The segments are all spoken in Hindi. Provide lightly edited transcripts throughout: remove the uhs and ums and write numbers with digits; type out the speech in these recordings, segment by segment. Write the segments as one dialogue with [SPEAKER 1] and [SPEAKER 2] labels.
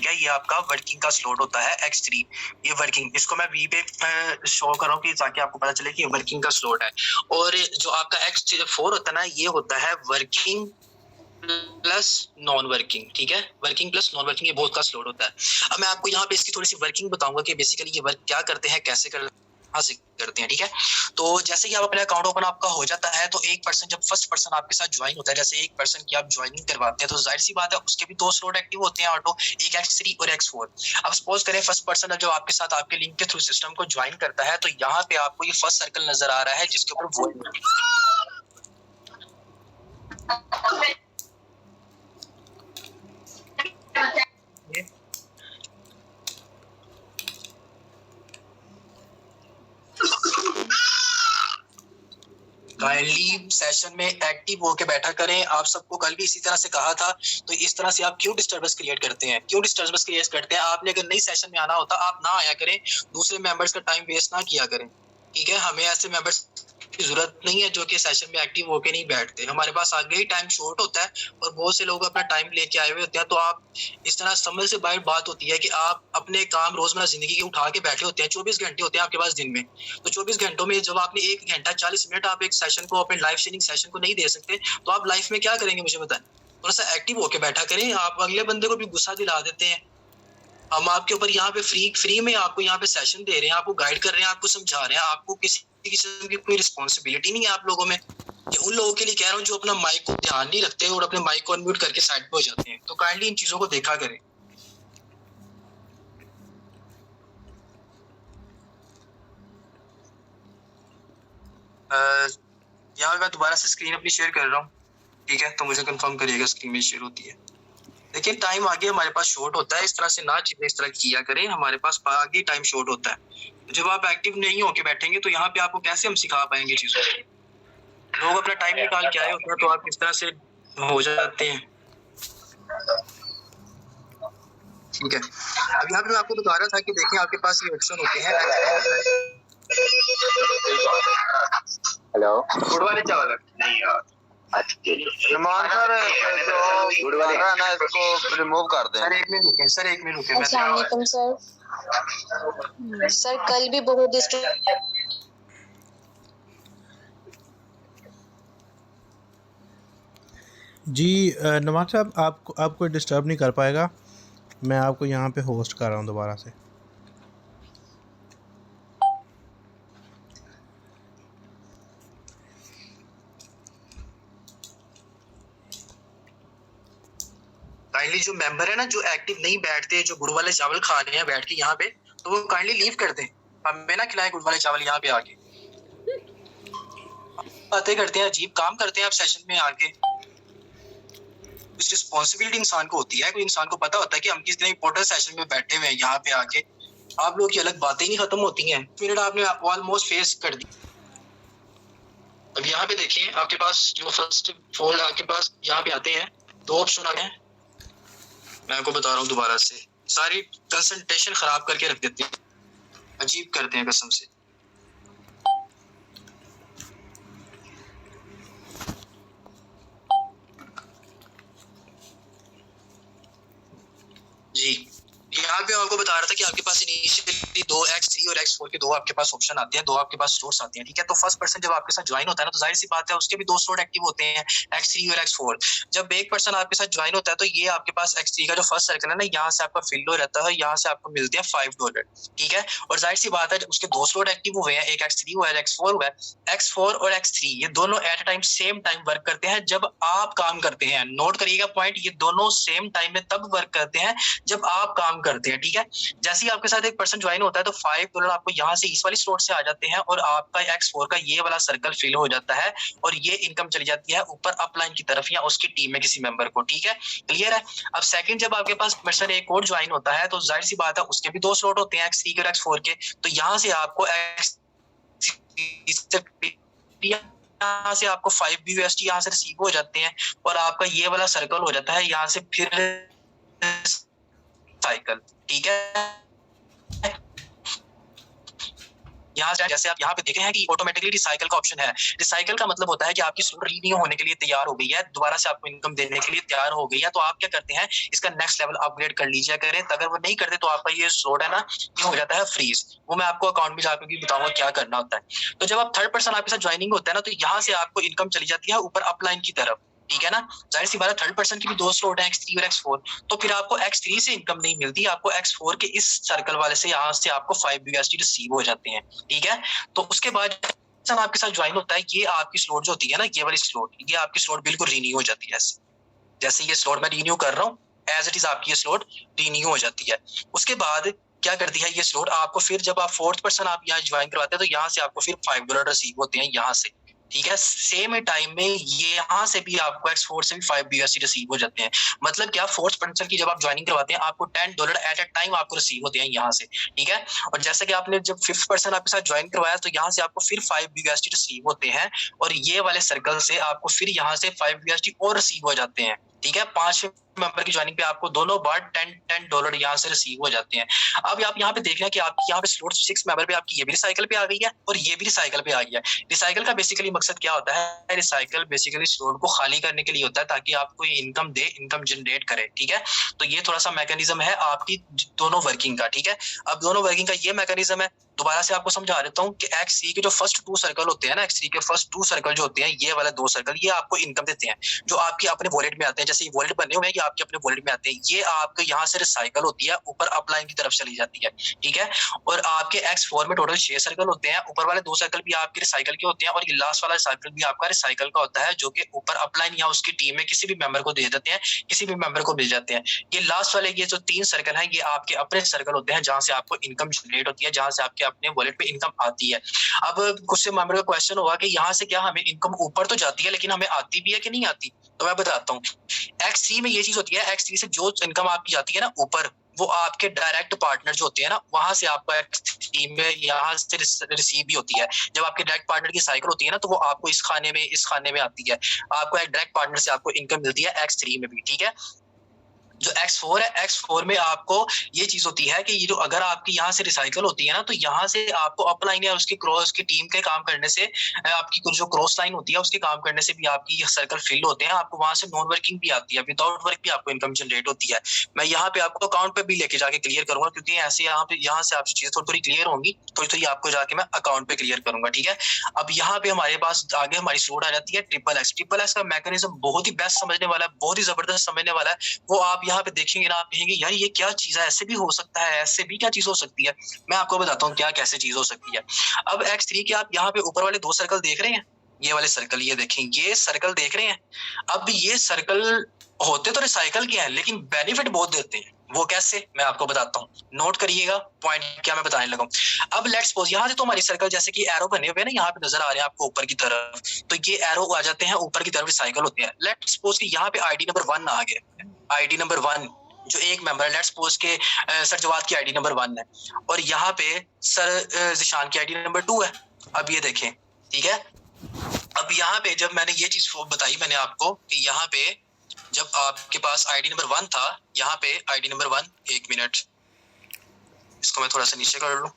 [SPEAKER 1] है, ये आपका वर्किंग का स्लॉट होता है X3। ये वर्किंग, इसको मैं V पे शो कर रहा हूँ कि ताकि आपको पता चले कि ये वर्किंग का स्लॉट है। और जो आपका X4 होता है ना, ये होता है वर्किंग प्लस नॉन वर्किंग। ठीक है, वर्किंग प्लस नॉन वर्किंग, ये बहुत का स्लॉट होता है। अब मैं आपको यहाँ पे इसकी थोड़ी सी वर्किंग बताऊंगा कि बेसिकली ये वर्क क्या करते हैं, कैसे करते हैं। ठीक है, तो जैसे कि आप अपना अकाउंट ओपन आपका हो जाता है, तो एक पर्सन जब फर्स्ट पर्सन आपके साथ ज्वाइन होता है, जैसे एक पर्सन की आप ज्वाइनिंग करवाते हैं, तो जाहिर सी बात है उसके भी 2 स्लॉट एक्टिव होते हैं ऑटो, एक X3 और X4। अब सपोज करें फर्स्ट पर्सन जो आपके साथ आपके लिंक के थ्रू सिस्टम को ज्वाइन करता है, तो यहाँ पे आपको ये फर्स्ट सर्कल नजर आ रहा है जिसके ऊपर वो काइंडली सेशन में एक्टिव होके बैठा करें। आप सबको कल भी इसी तरह से कहा था, तो इस तरह से आप क्यों डिस्टर्बेंस क्रिएट करते हैं, क्यों डिस्टर्बेंस क्रिएट करते हैं? आपने अगर नई सेशन में आना होता, आप ना आया करें, दूसरे मेंबर्स का टाइम वेस्ट ना किया करें। ठीक है, हमें ऐसे मेंबर्स की जरूरत नहीं है जो कि सेशन में एक्टिव होके नहीं बैठते। हमारे पास आगे ही टाइम शॉर्ट होता है और बहुत से लोग अपना टाइम लेके आए हुए होते हैं। तो आप इस तरह समझ से बाहर बात होती है कि आप अपने काम रोजमर्रा जिंदगी के उठा के बैठे होते हैं। 24 घंटे होते हैं आपके पास दिन में, तो 24 घंटों में जब आपने 1 घंटा 40 मिनट आप एक सेशन को, अपने लाइव शेयरिंग सेशन को नहीं दे सकते, तो आप लाइफ में क्या करेंगे मुझे बताएं? थोड़ा सा एक्टिव होके बैठा करें। आप अगले बंदे को भी गुस्सा दिला देते हैं। हम आपके ऊपर यहाँ पे फ्री में आपको यहाँ पे सेशन दे रहे हैं, आपको गाइड कर रहे हैं, आपको समझा रहे हैं, आपको किसी किस्म की कोई रिस्पॉन्सिबिलिटी नहीं है आप लोगों में। ये उन लोगों के लिए कह रहा हूँ जो अपना माइक को ध्यान नहीं रखते और अपने माइक को अनम्यूट करके साइड पे हो जाते हैं। तो काइंडली इन चीजों को देखा करें। यहाँ पे मैं दोबारा से स्क्रीन अपनी शेयर कर रहा हूँ। ठीक है, तो मुझे कंफर्म करिएगा स्क्रीन में शेयर होती है। लेकिन टाइम आगे हमारे पास शॉर्ट होता है, इस तरह से ना चीजें इस तरह किया करें, हमारे पास आगे टाइम शॉर्ट होता है। जब आप एक्टिव नहीं होके बैठेंगे तो यहाँ पे आपको कैसे हम सिखा पाएंगे चीजों को? लोग अपना टाइम निकाल के आए होते हैं, तो आप इस तरह से हो जाते हैं। ठीक है, अब यहाँ पे मैं आपको बता रहा था कि देखें आपके पास ये ऑप्शन होते हैं।
[SPEAKER 2] हेलो,
[SPEAKER 1] गुड़ वाले चावल नहीं यार,
[SPEAKER 2] नुमान सर जो गुड़ वाले है ना, इसको रिमूव कर दें।
[SPEAKER 1] सर एक मिनट रुके, सर एक मिनट रुके।
[SPEAKER 3] अस्सलाम वालेकुम सर कल भी बहुत
[SPEAKER 4] जी नवाज साहब, आपको डिस्टर्ब नहीं कर पाएगा। मैं आपको यहाँ पे होस्ट कर रहा हूँ दोबारा से।
[SPEAKER 1] काइंडली जो मेंबर है ना, जो एक्टिव नहीं बैठते, जो गुड़ वाले चावल खा रहे हैं बैठ के यहाँ पे, तो वो काइंडली लीव कर दें। हमें ना खिलाए गुड़ वाले चावल यहाँ पे आके। बातें करते हैं, अजीब काम करते हैं आप सेशन में आके। कुछ रिस्पॉन्सिबिलिटी इंसान को होती है, कोई इंसान को पता होता है कि हम किस तरह इंपॉर्टेंट सेशन में बैठे हुए हैं यहाँ पे आके। आप लोग की अलग बातें नहीं खत्म होती हैं। मिनट आपने ऑलमोस्ट फेस कर दी। अब यहाँ पे देखिए आपके पास जो फर्स्ट फोल्ड आपके पास यहाँ पे आते हैं, 2 ऑप्शन आते हैं। मैं आपको बता रहा हूँ दोबारा से, सारी कंसंट्रेशन खराब करके रख देते हैं, अजीब करते हैं कसम से। जी यहाँ पे आपको बता रहा था कि आपके पास इनिशियली 2 X3 और X4 के 2 आपके पास ऑप्शन आते हैं, 2 आपके पास स्लॉट्स आते हैं। ठीक है, तो फर्स्ट पर्सन जब आपके साथ ज्वाइन होता है ना, तो जाहिर सी बात है उसके भी 2 स्लॉट एक्टिव होते हैं, X3 और X4। जब एक पर्सन आपके साथ ज्वाइन होता है, तो ये आपके पास X3 का जो फर्स्ट सर्कल है ना, यहाँ से आपका फिल हो रहता है, यहाँ से आपको मिलते हैं $5। ठीक है, और जाहिर सी बात है उसके 2 स्लॉट एक्टिव हुए हैं, एक X3 हुआ है, X4 हुआ है। X4 और X3 ये दोनों at time same time work करते हैं जब आप काम करते हैं। नोट करिएगा पॉइंट, ये दोनों सेम टाइम में तब वर्क करते हैं जब आप काम करते हैं। ठीक है, जैसे ही आपके साथ एक पर्सन ज्वाइन होता है, तो $5 आपको यहाँ से इस वाली स्लॉट से आ जाते हैं और आपका X4 का ये वाला सर्कल फिल हो जाता है और ये इनकम चली जाती है ऊपर अपलाइन की तरफ या उसकी टीम में किसी मेंबर को। ठीक है, क्लियर है? अब सेकंड जब आपके पास पर्सन एक और ज्वाइन होता है, तो जाहिर सी बात है उसके भी 2 स्लॉट होते हैं, X3 के और X4 के। तो यहाँ से आपको यहाँ से आपको 5 BUSD यहाँ से रिसीव हो जाते हैं और आपका ये वाला सर्कल हो जाता है यहाँ से फिर साइकिल। ठीक है, यहाँ से जैसे आप यहाँ पे देखे हैं कि ऑटोमेटिकली रिसाइकल का ऑप्शन है। रिसाइकल का मतलब होता है कि आपकी स्लोड रीन्यू होने के लिए तैयार हो गई है, दोबारा से आपको इनकम देने के लिए तैयार हो गई है, तो आप क्या करते हैं, इसका नेक्स्ट लेवल अपग्रेड कर लीजिए करें। अगर वो नहीं करते तो आपका ये स्लोड है ना, ये हो जाता है फ्रीज। वो मैं आपको अकाउंट में जाकर भी बताऊंगा क्या करना होता है। तो जब आप थर्ड पर्सन आपके साथ ज्वाइनिंग होता है ना, तो यहाँ से आपको इनकम चली जाती है ऊपर अपलाइन की तरफ, ठीक है ना। जाहिर सी बात है, थर्ड पर्सन की भी दो स्लॉट है, X3 और X4, तो फिर आपको X3 से इनकम नहीं मिलती, आपको X4 के इस सर्कल वाले से यहाँ से आपको 5 USD रिसीव हो जाते हैं, ठीक है। तो उसके बाद आपके साथ ज्वाइन होता है, ये आपकी स्लॉट जो होती है ना, ये वाली स्लॉट, ये आपकी स्लॉट बिल्कुल रिन्यू हो जाती है। जैसे ये स्लॉट मैं रिन्यू कर रहा हूँ, एज इट इज आपकी ये स्लॉट रिन्यू हो जाती है। उसके बाद क्या करती है ये स्लॉट आपको, फिर जब आप फोर्थ पर्सन आप यहाँ ज्वाइन करवाते हैं, तो यहाँ से आपको फिर $5 रिसीव होते हैं यहाँ से, ठीक है। सेम टाइम में ये यहाँ से भी आपको X4 से भी 5 USD रिसीव हो जाते हैं। मतलब क्या, फोर्थ पर्सन की जब आप ज्वाइनिंग करवाते हैं, आपको $10 एट अ टाइम आपको रिसीव होते हैं यहाँ से, ठीक है। और जैसे कि आपने जब फिफ्थ पर्सन आपके साथ ज्वाइन करवाया, तो यहाँ से आपको फिर 5 USD रिसीव होते हैं, और ये वाले सर्कल से आपको फिर यहाँ से 5 USD और रिसीव हो जाते हैं, ठीक है। 5 मेंबर की ज्वाइनिंग पे आपको दोनों बार $10 यहाँ से रिसीव हो जाते हैं। अब आप यहाँ पे देख रहे हैं कि आपकी यहाँ पे स्लॉट 6 मेंबर पे आपकी ये भी रिसाइकल पे आ गई है और ये भी रिसाइकल पे आ गई है। रिसाइकल का बेसिकली मकसद क्या होता है, रिसाइकल बेसिकली स्लॉट को खाली करने के लिए होता है, ताकि आपको ये इनकम दे, इनकम जनरेट करे, ठीक है। तो ये थोड़ा सा मैकेनिज्म है आपकी दोनों वर्किंग का, ठीक है। अब दोनों वर्किंग का ये मैकेनिज्म है, दोबारा से आपको समझा देता हूँ कि X3 के जो फर्स्ट 2 सर्कल होते हैं ना, X3 के फर्स्ट 2 सर्कल जो होते हैं, ये वाला 2 सर्कल, ये आपको इनकम देते हैं, जो आपके अपने वॉलेट में आते हैं। जैसे ये वॉलेट बने हुए हैं, ये आपके अपने वॉलेट में आते हैं, ये आपको यहाँ से रिसाइकल होती है, ऊपर अपलाइन की तरफ चली जाती है, ठीक है। और आपके X4 में टोटल 6 सर्कल होते हैं, ऊपर वाले 2 सर्कल भी आपके रिसाइकल के होते हैं, और ये लास्ट वाला सर्कल भी आपका रिसाइकल का होता है, जो कि ऊपर अपलाइन या उसकी टीम में किसी भी मेंबर को दे देते हैं, किसी भी मेंबर को मिल जाते हैं। ये लास्ट वाले ये जो 3 सर्कल हैं, ये आपके अपने सर्कल होते हैं, जहां से आपको इनकम जनरेट होती है, जहां से आपके अपने वॉलेट पे इनकम आती है। अब कुछ से मेंबर का क्वेश्चन होगा कि यहाँ से क्या हमें इनकम ऊपर तो जाती है, लेकिन हमें आती भी है कि नहीं आती, तो मैं बताता हूँ। X3 में ये चीज होती है, X3 से जो इनकम आपकी जाती है ना ऊपर, वो आपके डायरेक्ट पार्टनर जो होते हैं ना, वहां से आपको X3 में यहाँ से रिसीव भी होती है। जब आपके डायरेक्ट पार्टनर की साइकिल होती है ना, तो वो आपको इस खाने में आती है, आपको एक डायरेक्ट पार्टनर से आपको इनकम मिलती है X3 में भी, ठीक है। जो X4 है, X4 में आपको ये चीज होती है कि ये जो अगर आपकी यहाँ से रिसाइकल होती है ना, तो यहाँ से आपको अपलाइन या उसकी क्रॉस की टीम के काम करने से, आपकी जो क्रॉस लाइन होती है उसके काम करने से भी आपकी सर्कल फिल होते हैं, आपको वहां से नॉन वर्किंग भी आती है, विदाउट वर्क भी आपको इनकम जनरेट होती है। मैं यहाँ पे आपको अकाउंट पे भी लेके जाके क्लियर करूंगा, क्योंकि ऐसे यहाँ से आपकी चीजें थोड़ी क्लियर होंगी, थोड़ी आपको जाके मैं अकाउंट पे क्लियर करूंगा, ठीक है। अब यहाँ पे हमारे पास आगे हमारी स्लॉट आ जाती है XXX का मैकेनिज्म बहुत ही बेस्ट समझने वाला है, बहुत ही जबरदस्त समझने वाला है। वो आप यहाँ पे देखेंगे ना, आप कहेंगे यार ये क्या चीज है, ऐसे भी हो सकता है, ऐसे भी क्या चीज हो सकती है। मैं आपको बताता हूँ क्या कैसे चीज हो सकती है। अब X3 के आप यहाँ पे ऊपर वाले 2 सर्कल देख रहे हैं, ये वाले सर्कल, ये देखें, ये सर्कल देख रहे हैं। अब ये सर्कल होते तो रिसाइकल के हैं, लेकिन बेनिफिट बहुत देते हैं। वो कैसे, मैं आपको बताता हूँ, नोट करिएगा पॉइंट क्या मैं बताने लगा। अब लेट्स सपोज यहाँ से तो हमारी सर्कल जैसे कि एरो बने हुए हैं ना, यहाँ पे नजर आ रहे हैं आपको ऊपर की तरफ, तो ये एरो आ जाते हैं ऊपर की तरफ, रिसाइकल होते हैं। लेट्स सपोज कि यहाँ पे आईडी नंबर 1 आ गया, आईडी नंबर 1 जो एक मेंबर है, लेट्स सपोज के सर जवाद की आईडी नंबर 1 है, और यहाँ पे सर जिशान की आईडी नंबर 2 है। अब ये देखें, ठीक है। अब यहाँ पे जब मैंने ये चीज बताई मैंने आपको कि यहाँ पे जब आपके पास आईडी नंबर 1 था, यहाँ पे आईडी नंबर 1, 1 मिनट, इसको मैं थोड़ा सा नीचे कर लूं,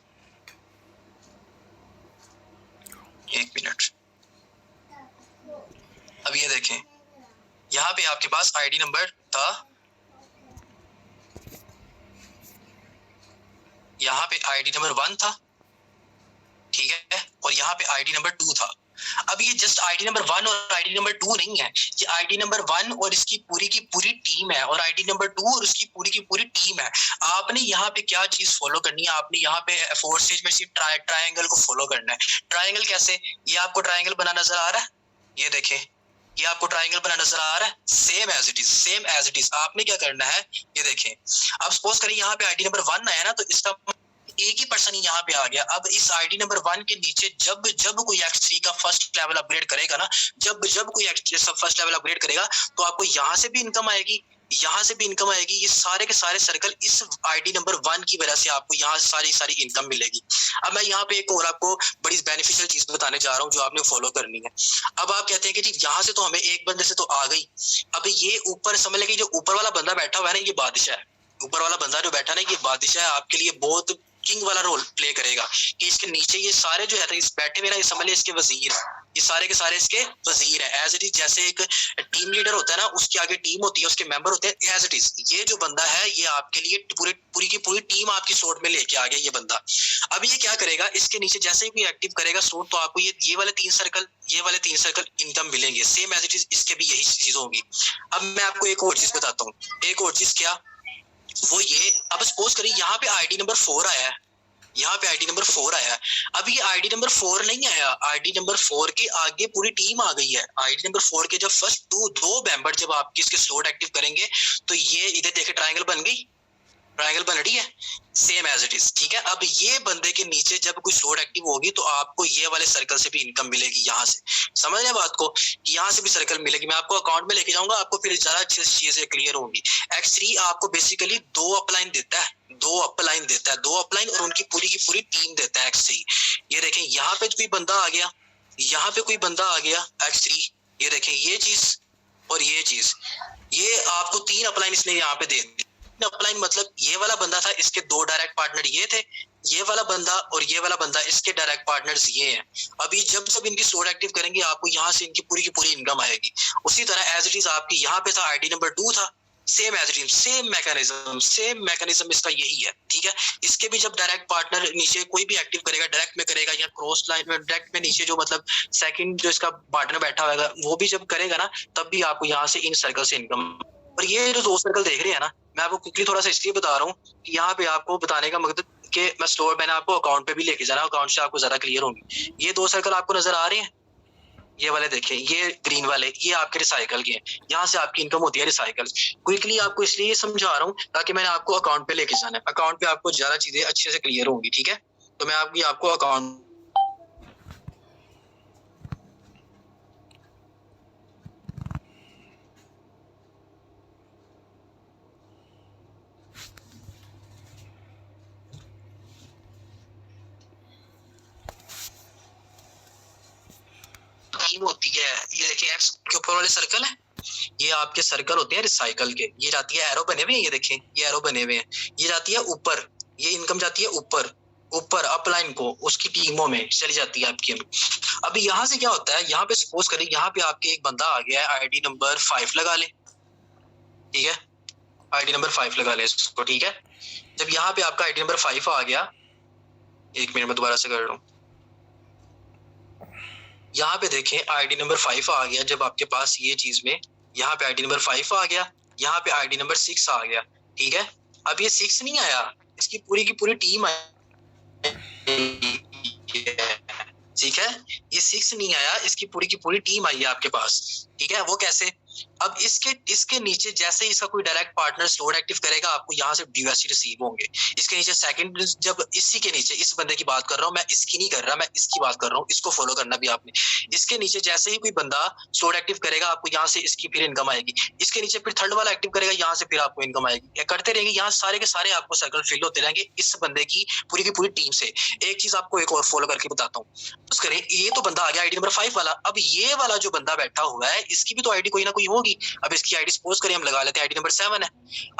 [SPEAKER 1] 1 मिनट। अब ये देखें, यहाँ पे आपके पास आईडी नंबर था, यहाँ पे आईडी नंबर 1 था, ठीक है, और यहाँ पे आईडी नंबर 2 था। अब ये जस्ट आईडी नंबर 1 और आईडी नंबर 2 नहीं है, ये आईडी नंबर 1 और इसकी पूरी की पूरी टीम है, और आईडी नंबर 2 और उसकी पूरी की पूरी टीम है। आपने यहाँ पे क्या चीज फॉलो करनी है, आपने यहाँ पे 4 स्टेज में सिर्फ ट्रायंगल को फॉलो करना है। ट्रायंगल कैसे, ये आपको ट्रायंगल बना नजर आ रहा है, ये देखें, ये आपको ट्रायंगल बना नजर आ रहा है, सेम एज इट इज। आपने क्या करना है, ये देखें। अब सपोज करें यहाँ पे आईडी नंबर 1 आया ना, तो इसका एक ही पर्सन ही यहाँ पे आ गया। अब इस आईडी नंबर 1 के नीचे जब कोई X3 का फर्स्ट लेवल अपग्रेड करेगा ना, जब कोई फर्स्ट लेवल अपग्रेड करेगा, तो आपको यहाँ से भी इनकम आएगी, यहाँ से भी इनकम आएगी। ये सारे के सारे सर्कल इस आईडी नंबर 1 की वजह से आपको यहाँ से सारी इनकम मिलेगी। अब मैं यहाँ पे एक और आपको बड़ी बेनिफिशियल चीज बताने जा रहा हूँ जो आपने फॉलो करनी है। अब आप कहते हैं कि जी यहाँ से तो हमें एक बंदे से तो आ गई, अब ये ऊपर समझ लें कि जो ऊपर वाला बंदा बैठा हुआ है ना, ये बादशाह है। ऊपर वाला बंदा जो बैठा ना, ये बादशाह है, आपके लिए बहुत किंग वाला रोल प्ले करेगा कि इसके नीचे ये सारे जो है इस बैठे हुए ना, ये समझ ले इसके वजीर, ये सारे के सारे इसके वजीर है। एज इट इज जैसे एक टीम लीडर होता है ना, उसके आगे टीम होती है, उसके मेंबर होते हैं, एज इट इज ये जो बंदा है ये आपके लिए पूरी की पूरी टीम आपकी सोर्ट में लेके आ गया ये बंदा। अब ये क्या करेगा, इसके नीचे जैसे ही कोई एक्टिव करेगा सोर्ट, तो आपको ये वाले तीन सर्कल इनकम मिलेंगे, सेम एज इट इज इसके भी यही चीज होगी। अब मैं आपको एक और चीज बताता हूँ, एक और चीज क्या, वो ये, अब सपोज करिए यहाँ पे आईडी नंबर 4 आया है, यहाँ पे आईडी नंबर 4 आया है। अब ये आईडी नंबर 4 नहीं आया, आईडी नंबर 4 के आगे पूरी टीम आ गई है। आईडी नंबर 4 के जब फर्स्ट दो मेंबर जब आपके इसके स्लॉट एक्टिव करेंगे, तो ये इधर देखे ट्रायंगल बन गई, ट्रायंगल बन रही है सेम एज इट इज, ठीक है। अब ये बंदे के नीचे जब कोई स्लॉट एक्टिव होगी, तो आपको ये वाले सर्कल से भी इनकम मिलेगी। यहाँ से समझ रहे बात को, कि यहाँ से भी सर्कल मिलेगी। मैं आपको अकाउंट में लेके जाऊंगा, आपको फिर ज्यादा अच्छी चीजें क्लियर होंगी। X3 आपको बेसिकली 2 अपलाइन देता है, 2 अपलाइन और उनकी पूरी की पूरी टीम देता है X3। ये देखें यहाँ पे कोई बंदा आ गया, यहाँ पे कोई बंदा आ गया X3, ये देखें ये चीज और ये चीज, ये आपको 3 अपलाइन इसने यहाँ पे दे दी। अपलाइन मतलब ये वाला बंदा था, इसके 2 डायरेक्ट पार्टनर ये थे, ये वाला बंदा और ये वाला बंदा, इसके डायरेक्ट पार्टनर्स ये हैं। अभी जब सब इनकी स्लॉट एक्टिव करेंगे, आपको यहाँ से इनकी पूरी की पूरी इनकम आएगी। उसी तरह एज इट इज आपकी यहाँ पे था आईडी नंबर 2 था, same as it is, same mechanism इसका यही है, ठीक है। इसके भी जब डायरेक्ट पार्टनर नीचे कोई भी एक्टिव करेगा, डायरेक्ट में करेगा या क्रॉस लाइन में, डायरेक्ट में नीचे जो मतलब सेकंड जो इसका पार्टनर बैठा होगा, वो भी जब करेगा ना, तब भी आपको यहाँ से इन सर्कल से इनकम। और ये जो 2 सर्कल देख रहे हैं ना, मैं आपको क्विकली थोड़ा सा इसलिए बता रहा हूँ कि यहाँ पे आपको बताने का मकसद कि मैं स्टोर, मैंने आपको अकाउंट पे भी लेके जाना, अकाउंट से आपको ज्यादा क्लियर होंगी। ये 2 सर्कल आपको नजर आ रहे हैं, ये वाले देखें, ये ग्रीन वाले, ये आपके रिसाइकल के हैं, यहाँ से आपकी इनकम होती है रिसाइकल। क्विकली आपको इसलिए समझा रहा हूँ ताकि मैंने आपको अकाउंट पे लेके जाना है, अकाउंट पे आपको ज्यादा चीजें अच्छे से क्लियर होंगी, ठीक है। तो मैं आपको अकाउंट टीम होती है, ये देखिए एक्स के ऊपर वाले सर्कल है, ये आपके सर्कल होते हैं रिसाइकल के। ये जाती है एरो बने हुए हैं, ये देखें ये एरो बने हुए हैं, ये जाती है ऊपर, ये इनकम जाती है ऊपर अपलाइन को, उसकी टीमों में चली जाती है आपकी। अभी यहाँ से क्या होता है, यहाँ पे सपोज करें यहाँ पे आपके एक बंदा आ गया है, आईडी नंबर 5 लगा ले, ठीक है, आईडी नंबर 5 लगा ले इसको, ठीक है। जब यहाँ पे आपका आईडी नंबर 5 आ गया, 1 मिनट में दोबारा से कर रहा हूँ, यहाँ पे देखें आईडी नंबर 5 आ गया। जब आपके पास ये चीज में यहाँ पे आईडी नंबर 5 आ गया, यहाँ पे आईडी नंबर 6 आ गया, ठीक है। अब ये 6 नहीं आया, इसकी पूरी की पूरी टीम आई, ठीक है, ये 6 नहीं आया, इसकी पूरी की पूरी टीम आई है आपके पास, ठीक है। वो कैसे, अब इसके नीचे जैसे ही इसका कोई डायरेक्ट पार्टनर स्लॉट एक्टिव करेगा, आपको यहाँ से ड्यूएससी रिसीव होंगे। इसके नीचे सेकंड, जब इसी के नीचे इस बंदे की बात कर रहा हूँ मैं, इसकी नहीं कर रहा, मैं इसकी बात कर रहा हूँ, इसको फॉलो करना भी आपने। इसके नीचे जैसे ही कोई बंदा स्लॉट एक्टिव करेगा, आपको यहाँ से इसकी फिर इनकम आएगी। इसके नीचे फिर थर्ड वाला एक्टिव करेगा, यहाँ से फिर आपको इनकम आएगी। करते रहेंगे, यहाँ सारे के सारे आपको सर्कल फिल होते रहेंगे इस बंदे की पूरी टीम से। एक चीज आपको एक और फॉलो करके बताता हूँ, बस करें, ये तो बंदा आ गया आईडी नंबर 5 वाला। अब ये वाला जो बंदा बैठा हुआ है, इसकी भी तो आईडी कोई ना कोई होगी। अब इसकी आईडी सपोज करें हम लगा लेते हैं आईडी नंबर 7 है।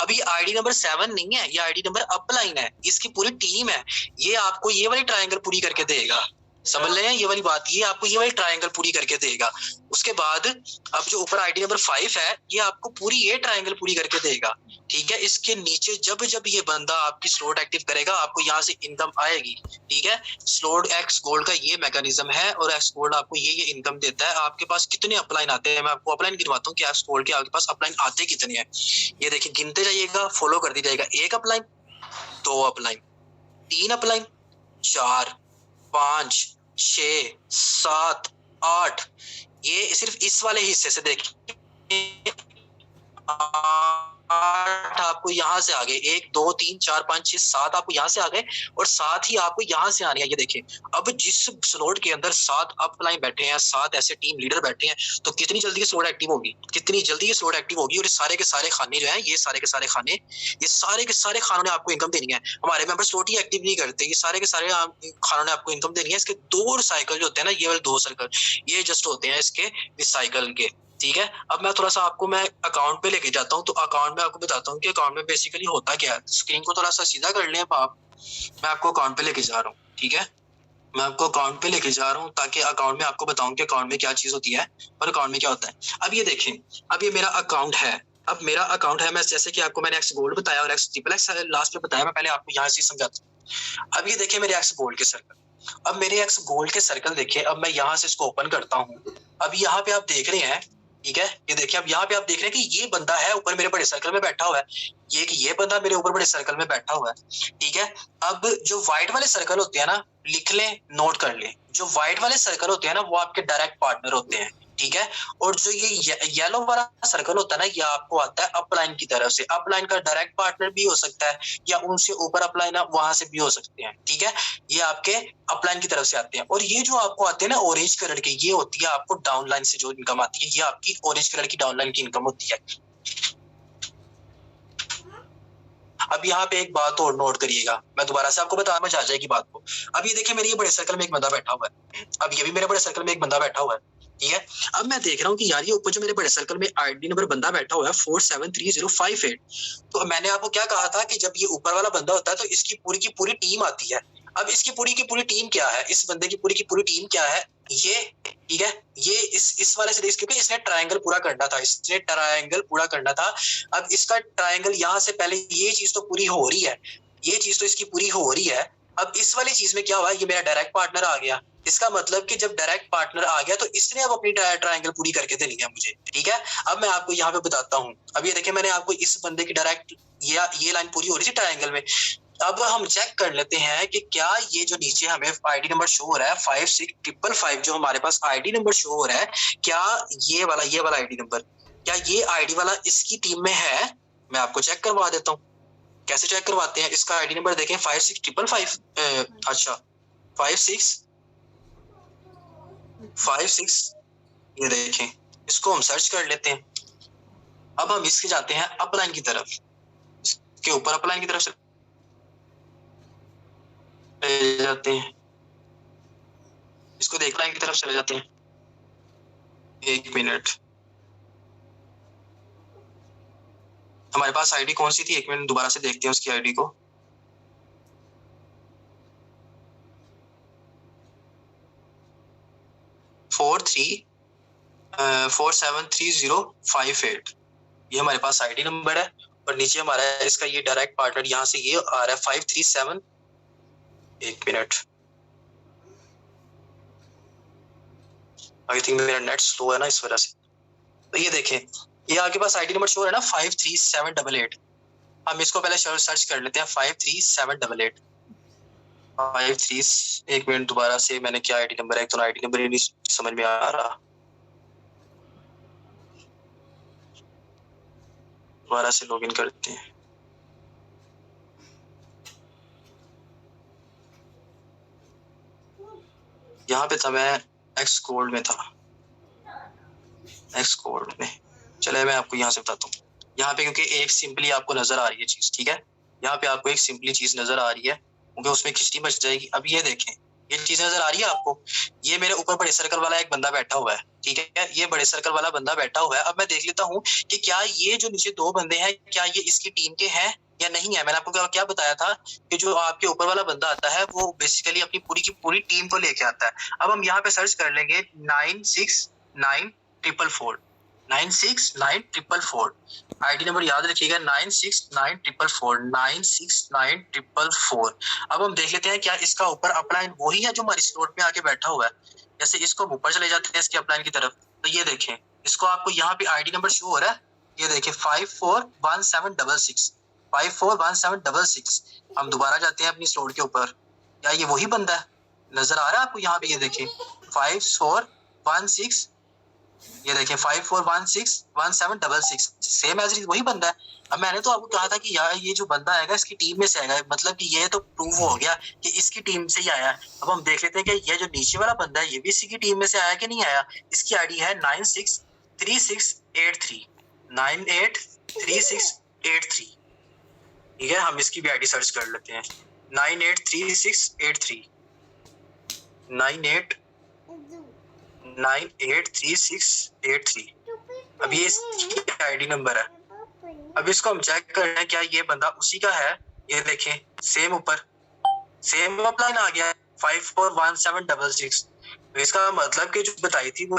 [SPEAKER 1] अब ये आईडी नंबर 7 नहीं है, ये आईडी नंबर अपलाइन है, इसकी पूरी टीम है। ये आपको ये वाली ट्रायंगल पूरी करके देगा, समझ रहे हैं ये वाली बात, ये आपको ये वाली ट्रायंगल पूरी करके देगा। उसके बाद अब जो ऊपर आईडी नंबर 5 है, ये आपको पूरी ये ट्रायंगल पूरी करके देगा, ठीक है। इसके नीचे जब ये बंदा आपकी स्लॉट एक्टिव करेगा, आपको यहाँ से इनकम आएगी, ठीक है। स्लॉट एक्स गोल्ड का ये मैकेनिज्म है, और एक्स गोल्ड आपको ये इनकम देता है। आपके पास कितने अपलाइन आते हैं, मैं आपको अपलाइन गिनवाता हूँ कि एक्स गोल्ड के आपके पास अपलाइन आते कितने हैं। ये देखिए गिनते जाइएगा, फॉलो करते जाइएगा। 1 अपलाइन, 2 अपलाइन, 3 अपलाइन, 4, 5, 6, 7, 8। ये सिर्फ इस वाले हिस्से से देखिए 8 आपको यहाँ से आ गए, 1 2 3 4 5 6 7 आपको यहाँ से आ गए, और 7 ही आपको यहाँ से आने हैं। ये देखें, अब जिस स्लॉट के अंदर 7 अपलाइन बैठे हैं, 7 ऐसे टीम लीडर बैठे हैं, तो कितनी जल्दी ये स्लॉट एक्टिव होगी, कितनी जल्दी ये स्लॉट एक्टिव होगी। और ये सारे के सारे खाने जो हैं, ये सारे के सारे खाने, ये सारे के सारे खानों ने आपको इनकम देनी है। हमारे मेंबर स्लॉट ही एक्टिव नहीं करते, ये सारे के सारे खानों ने आपको इनकम देनी है। इसके 2 साइकिल जो होते हैं ना, ये वाले 2 सर्कल, ये जस्ट होते हैं इसके रिसाइकल के, ठीक है। अब मैं थोड़ा सा आपको मैं अकाउंट पे लेके जाता हूँ, तो अकाउंट में आपको बताता हूँ कि अकाउंट में बेसिकली होता क्या है। स्क्रीन को थोड़ा सा सीधा कर लें आप, मैं आपको अकाउंट पे लेके जा रहा हूँ, ठीक है। मैं आपको अकाउंट पे लेके जा रहा हूँ ताकि अकाउंट में आपको बताऊं कि अकाउंट में क्या चीज होती है और अकाउंट में क्या होता है। अब ये देखें, अब ये मेरा अकाउंट है। अब मेरा अकाउंट है, मैं जैसे कि आपको मैंने एक्स गोल्ड बताया और एक्स ट्रिपल एक्स लास्ट में बताया, मैं पहले आपको यहाँ से समझाता हूँ। अब ये देखिए मेरे एक्स गोल्ड के सर्कल। अब मेरे एक्स गोल्ड के सर्कल देखिए, अब मैं यहाँ से इसको ओपन करता हूँ। अब यहाँ पे आप देख रहे हैं, ठीक है, ये देखिए अब यहाँ पे आप देख रहे हैं कि ये बंदा है ऊपर मेरे बड़े सर्कल में बैठा हुआ है, ये बंदा मेरे ऊपर बड़े सर्कल में बैठा हुआ है, ठीक है। अब जो व्हाइट वाले सर्कल होते हैं ना, लिख लें, नोट कर लें, जो व्हाइट वाले सर्कल होते हैं ना वो आपके डायरेक्ट पार्टनर होते हैं, ठीक है। और जो ये येलो वाला सर्कल होता है ना, ये आपको आता है अपलाइन की तरफ से। अपलाइन का डायरेक्ट पार्टनर भी हो सकता है या उनसे ऊपर अपलाइन वहां से भी हो सकते हैं, ठीक है। ये आपके अपलाइन की तरफ से आते हैं। और ये जो आपको आते हैं ना ऑरेंज कलर के, ये होती है आपको डाउनलाइन से जो इनकम आती है, ये आपकी ऑरेंज कलर की डाउनलाइन की इनकम होती है। अब यहाँ पे एक बात और नोट करिएगा, मैं दोबारा से आपको बताना चाह जाएगी बात को। अब ये देखिए मेरे ये बड़े सर्कल में एक बंदा बैठा हुआ है, अब ये भी मेरे बड़े सर्कल में एक बंदा बैठा हुआ है, ठीक है। अब मैं देख रहा हूँ कि यार ये ऊपर जो मेरे बड़े सर्कल में आईडी नंबर बंदा बैठा हुआ है 473058, तो मैंने आपको क्या कहा था कि जब ये ऊपर वाला बंदा होता है तो इसकी पूरी की पूरी टीम आती है। अब इसकी पूरी की पूरी टीम क्या है, इस बंदे की पूरी की पूरी टीम क्या है, ये, ठीक है, ये इस वाले से क्योंकि इसने ट्रायंगल पूरा करना था, इसने ट्रायंगल पूरा करना था। अब इसका ट्रायंगल यहाँ से पहले ये चीज तो पूरी हो रही है, ये चीज तो इसकी पूरी हो रही है। अब इस वाली चीज में क्या हुआ, ये मेरा डायरेक्ट पार्टनर आ गया। इसका मतलब कि जब डायरेक्ट पार्टनर आ गया तो इसने अब अपनी ट्रायंगल पूरी करके देनी है मुझे, ठीक है। अब मैं आपको यहाँ पे बताता हूँ, अब ये देखिए मैंने आपको इस बंदे की डायरेक्ट ये लाइन पूरी हो रही थी ट्रायंगल में। अब हम चेक कर लेते हैं कि क्या ये जो नीचे हमें आईडी नंबर शो हो रहा है 56555, जो हमारे पास आईडी नंबर शो हो रहा है, क्या ये वाला आईडी नंबर, क्या ये आईडी वाला इसकी टीम में है। मैं आपको चेक करवा देता हूँ। कैसे चेक करवाते हैं, इसका आईडी नंबर देखें 56555, अच्छा 5656, ये देखें, इसको हम सर्च कर लेते हैं। अब हम इसके जाते हैं अपलाइन की तरफ, इसके ऊपर अपलाइन की तरफ से जाते हैं, इसको देख लाइन की तरफ चले जाते हैं। एक मिनट, हमारे पास आईडी कौन सी थी, एक मिनट दोबारा से देखते हैं उसकी आईडी को। फोर 473058, ये हमारे पास आईडी नंबर है। और नीचे हमारा इसका ये डायरेक्ट पार्टनर यहाँ से ये आ रहा है 537, एक मिनट, आई थिंक मेरा नेट स्लो है ना इस वजह से। तो ये देखें, ये आपके पास आईडी नंबर शो है ना 53788। हम इसको पहले सर्च कर लेते हैं 53788, 53, एक मिनट दोबारा से, मैंने क्या आईडी नंबर है, एक तो आईडी नंबर ही नहीं समझ में आ रहा, दोबारा से लॉगिन करते हैं। यहाँ पे था, मैं एक्स गोल्ड में था, एक्स गोल्ड में, चले मैं आपको यहाँ से बताता हूँ। यहाँ पे क्योंकि एक सिंपली आपको नजर आ रही है चीज, ठीक है, यहाँ पे आपको एक सिंपली चीज नजर आ रही है क्योंकि उसमें खिचड़ी बच जाएगी। अब ये देखें, ये चीज नजर आ रही है आपको, ये मेरे ऊपर बड़े सर्कल वाला एक बंदा बैठा हुआ है, ठीक है, ये बड़े सर्कल वाला बंदा बैठा हुआ है। अब मैं देख लेता हूँ कि क्या ये जो नीचे दो बंदे हैं, क्या ये इसकी टीम के हैं या नहीं है। मैंने आपको क्या बताया था कि जो आपके ऊपर वाला बंदा आता है वो बेसिकली अपनी पूरी की पूरी टीम को लेके आता है। अब हम यहाँ पे सर्च कर लेंगे 969444, 969444, आईडी नंबर याद रखिएगा 969444, 969444। अब हम देख लेते हैं क्या इसका ऊपर अपलाइन वही है जो हमारी स्लॉट में आके बैठा हुआ है। जैसे इसको हम ऊपर चले जाते हैं इसके अपलाइन की तरफ, तो ये देखें, इसको आपको यहाँ पे आईडी नंबर शो हो रहा है, ये देखें 541766, 541766। हम दोबारा जाते हैं अपनी स्लॉट के ऊपर, क्या ये वही बंदा है, नजर आ रहा है आपको यहाँ पे, ये देखें 5416, ये देखें 54161766, सेम एज वही बंदा है। अब मैंने तो आपको कहा था कि यार ये जो बंदा आएगा इसकी टीम में से आएगा, मतलब कि ये तो प्रूव हो गया कि इसकी टीम से ही आया। अब हम देख लेते हैं कि ये जो नीचे वाला बंदा है ये भी इसी की टीम में से आया कि नहीं आया। इसकी आईडी है 983683, 983683, ठीक है। हम इसकी भी आईडी सर्च कर लेते हैं 983683, 983683, अब ये इसकी आईडी नंबर है। अब इसको हम चेक कर रहे हैं क्या ये बंदा उसी का है। ये देखें सेम ऊपर सेम अपलाइन आ गया 541766। तो इसका मतलब कि जो बताई थी वो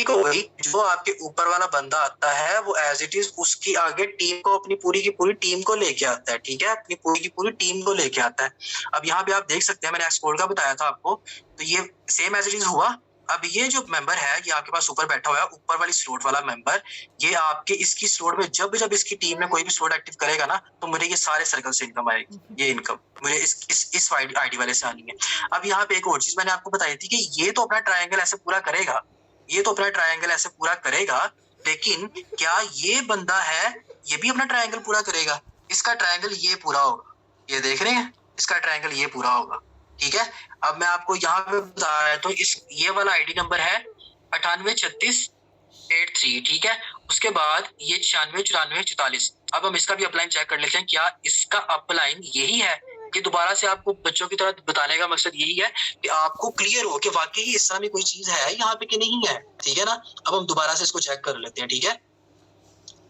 [SPEAKER 1] हो गई। जो आपके ऊपर वाला बंदा आता है वो एज इट इज उसकी आगे टीम को अपनी पूरी की पूरी टीम को लेके आता है। ठीक है, अपनी पूरी की पूरी टीम को लेके आता है। अब यहाँ पे आप देख सकते हैं मैंने एक्सपोर्ट का बताया था आपको, तो ये सेम एज इट इज हुआ। अब ये जो मेंबर है ये आपके पास ऊपर बैठा हुआ है, ऊपर वाली स्लॉट वाला मेंबर, ये आपके इसकी स्लॉट में जब जब इसकी टीम में कोई भी स्लॉट एक्टिव करेगा ना तो मुझे ये सारे सर्कल से इनकम आएगी। ये इनकम मुझे इस आईडी वाले से आनी है। अब यहाँ पे एक और चीज मैंने आपको बताई थी कि ये तो अपना ट्रायंगल ऐसे पूरा करेगा, ये तो अपना ट्रायंगल ऐसे पूरा करेगा, लेकिन क्या ये बंदा है ये भी अपना ट्रायंगल पूरा करेगा? इसका ट्रायंगल ये पूरा होगा, ये देख रहे हैं, इसका ट्रायंगल ये पूरा होगा। ठीक है, अब मैं आपको यहाँ पे बता रहा हूँ, तो इस ये वाला आईडी नंबर है 983683। ठीक है, उसके बाद ये 969444। अब हम इसका भी अपलाइन चेक कर लेते हैं, क्या इसका अपलाइन यही है? कि दोबारा से आपको बच्चों की तरह बताने का मकसद यही है कि आपको क्लियर हो कि वाकई इस तरह में कोई चीज है यहाँ पे कि नहीं है। ठीक है ना, अब हम दोबारा से इसको चेक कर लेते हैं। ठीक है,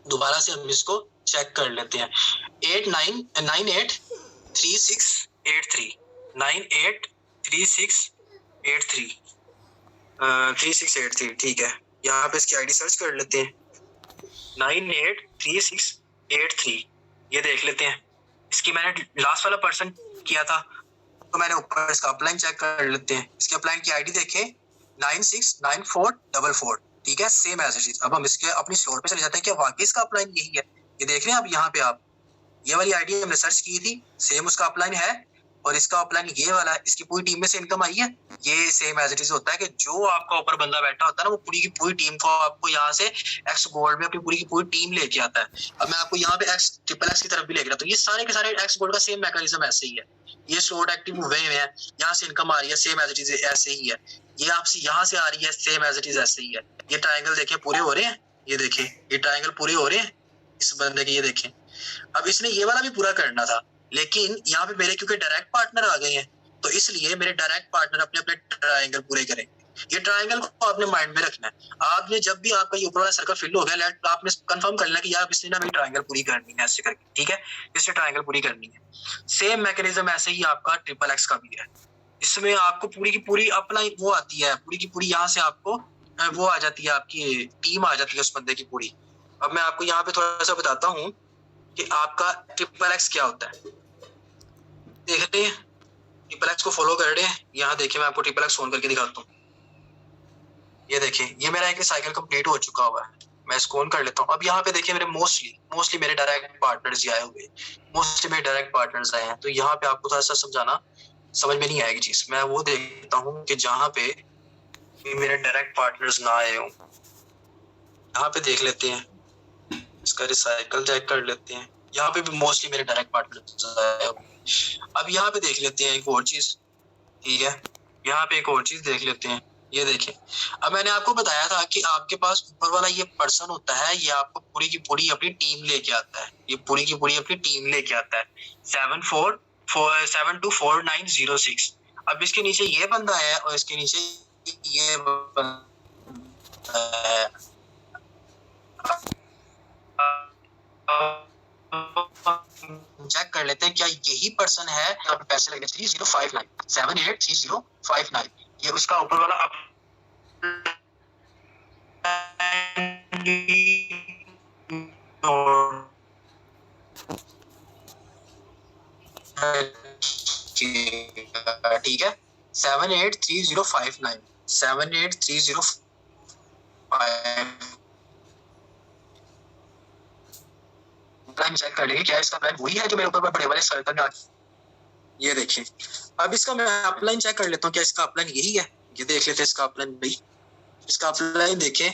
[SPEAKER 1] दोबारा से हम इसको चेक कर लेते हैं। 983683 983683 3683। ठीक है, यहाँ पे इसकी आईडी सर्च कर लेते हैं 983683। ये देख लेते हैं, इसकी मैंने लास्ट वाला पर्सन किया था तो मैंने ऊपर इसका अपलाइन चेक कर लेते हैं। इसके अपलाइन की आईडी देखें 969444। ठीक है, सेम एज इट इज। अब हम इसके अपनी स्टोर पे चले जाते हैं, क्या वाकई इसका अपलाइन यही है? ये देख रहे हैं आप यहाँ पे, आप ये वाली आईडी हमने सर्च की थी, सेम उसका अपलाइन है, और इसका अपलाइन ये वाला है। इसकी पूरी टीम में से इनकम आई है। ये सेम एज इट इज होता है कि जो आपका ऊपर बंदा बैठा होता है ना वो पूरी की पूरी टीम को आपको यहाँ से एक्स गोल्ड में अपनी पूरी की पूरी टीम लेके आता है। अब मैं आपको यहाँ पे एक्स ट्रिपल एक्स की तरफ भी लेके रहा, तो ये सारे के सारे एक्स गोल्ड का सेम मैकेनिज्म ऐसे ही है। ये स्लॉट एक्टिव हुए हैं, यहाँ से इनकम आ रही है, सेम एज इट इज ऐसे ही है। ये आपसे यहाँ से आ रही है, सेम एज इट इज ऐसे ही है। ये ट्रायंगल देखें पूरे हो रहे हैं, ये देखें ये ट्रायंगल पूरे हो रहे हैं इस बंदे के, ये देखें। अब इसने ये वाला भी पूरा करना था, लेकिन यहाँ पे मेरे क्योंकि डायरेक्ट पार्टनर आ गए हैं तो इसलिए मेरे डायरेक्ट पार्टनर अपने अपने ट्रायंगल पूरे करेंगे। ये ट्रायंगल को आपने माइंड में रखना है। आपने जब भी आपका ये ऊपर वाला सर्कल फिल हो गया, लेट आपने कंफर्म कर लेना कि यार इसने ना मेरी ट्रायंगल पूरी करनी है ऐसे करके। ठीक है, इससे ट्रायंगल पूरी करनी है। सेम मैकेनिज्म ऐसे ही आपका ट्रिपल एक्स का भी है। इसमें आपको पूरी की पूरी अपना वो आती है, पूरी की पूरी यहाँ से आपको वो आ जाती है, आपकी टीम आ जाती है उस बंदे की पूरी। अब मैं आपको यहाँ पे थोड़ा सा बताता हूँ कि आपका ट्रिपल एक्स क्या होता है। देख रहे हैं, ट्रिपल एक्स को फॉलो कर रहे हैं। यहाँ देखिए मैं आपको ट्रिपल एक्स ऑन करके दिखाता हूँ। ये देखिए, ये मेरा एक साइकिल कंप्लीट हो चुका हुआ है। मैं इसको ऑन कर लेता हूँ। अब यहाँ पे देखिए मेरे मोस्टली मेरे डायरेक्ट पार्टनर्स आए हुए, मोस्टली मेरे डायरेक्ट पार्टनर्स आए हैं। तो यहाँ पे आपको थोड़ा सा समझाना समझ में नहीं आएगी चीज। मैं वो देखता हूँ कि जहाँ पे मेरे डायरेक्ट पार्टनर्स ना आए हों। यहाँ पे देख लेते हैं, इसका रिसाइकल चेक कर लेते हैं। यहाँ पे भी मोस्टली मेरे डायरेक्ट पार्टनर्स आए हों। अब यहाँ पे देख लेते हैं एक और चीज। ठीक है, यहाँ पे एक और चीज देख लेते हैं। ये देखें, अब मैंने आपको बताया था कि आपके पास ऊपर वाला ये पर्सन होता है, ये आपको पूरी की पूरी अपनी टीम लेके आता है। ये पूरी की पूरी अपनी टीम लेके आता है 724906। अब इसके नीचे ये बंदा है और इसके नीचे ये बंदा है। चेक कर लेते हैं क्या यही पर्सन है। यहाँ पे पैसे लगे 3059 783059। ये उसका ऊपर वाला ठीक है 783059 783059 चेक कर लेंगे क्या इसका प्लान वही है जो मेरे ऊपर बड़े वाले सर्कल में। ये देखिए, अब इसका मैं अपलाइन चेक कर लेता हूँ क्या इसका अपलाइन यही है। ये देख लेते हैं इसका अपलाइन। भाई इसका अपलाइन देखें,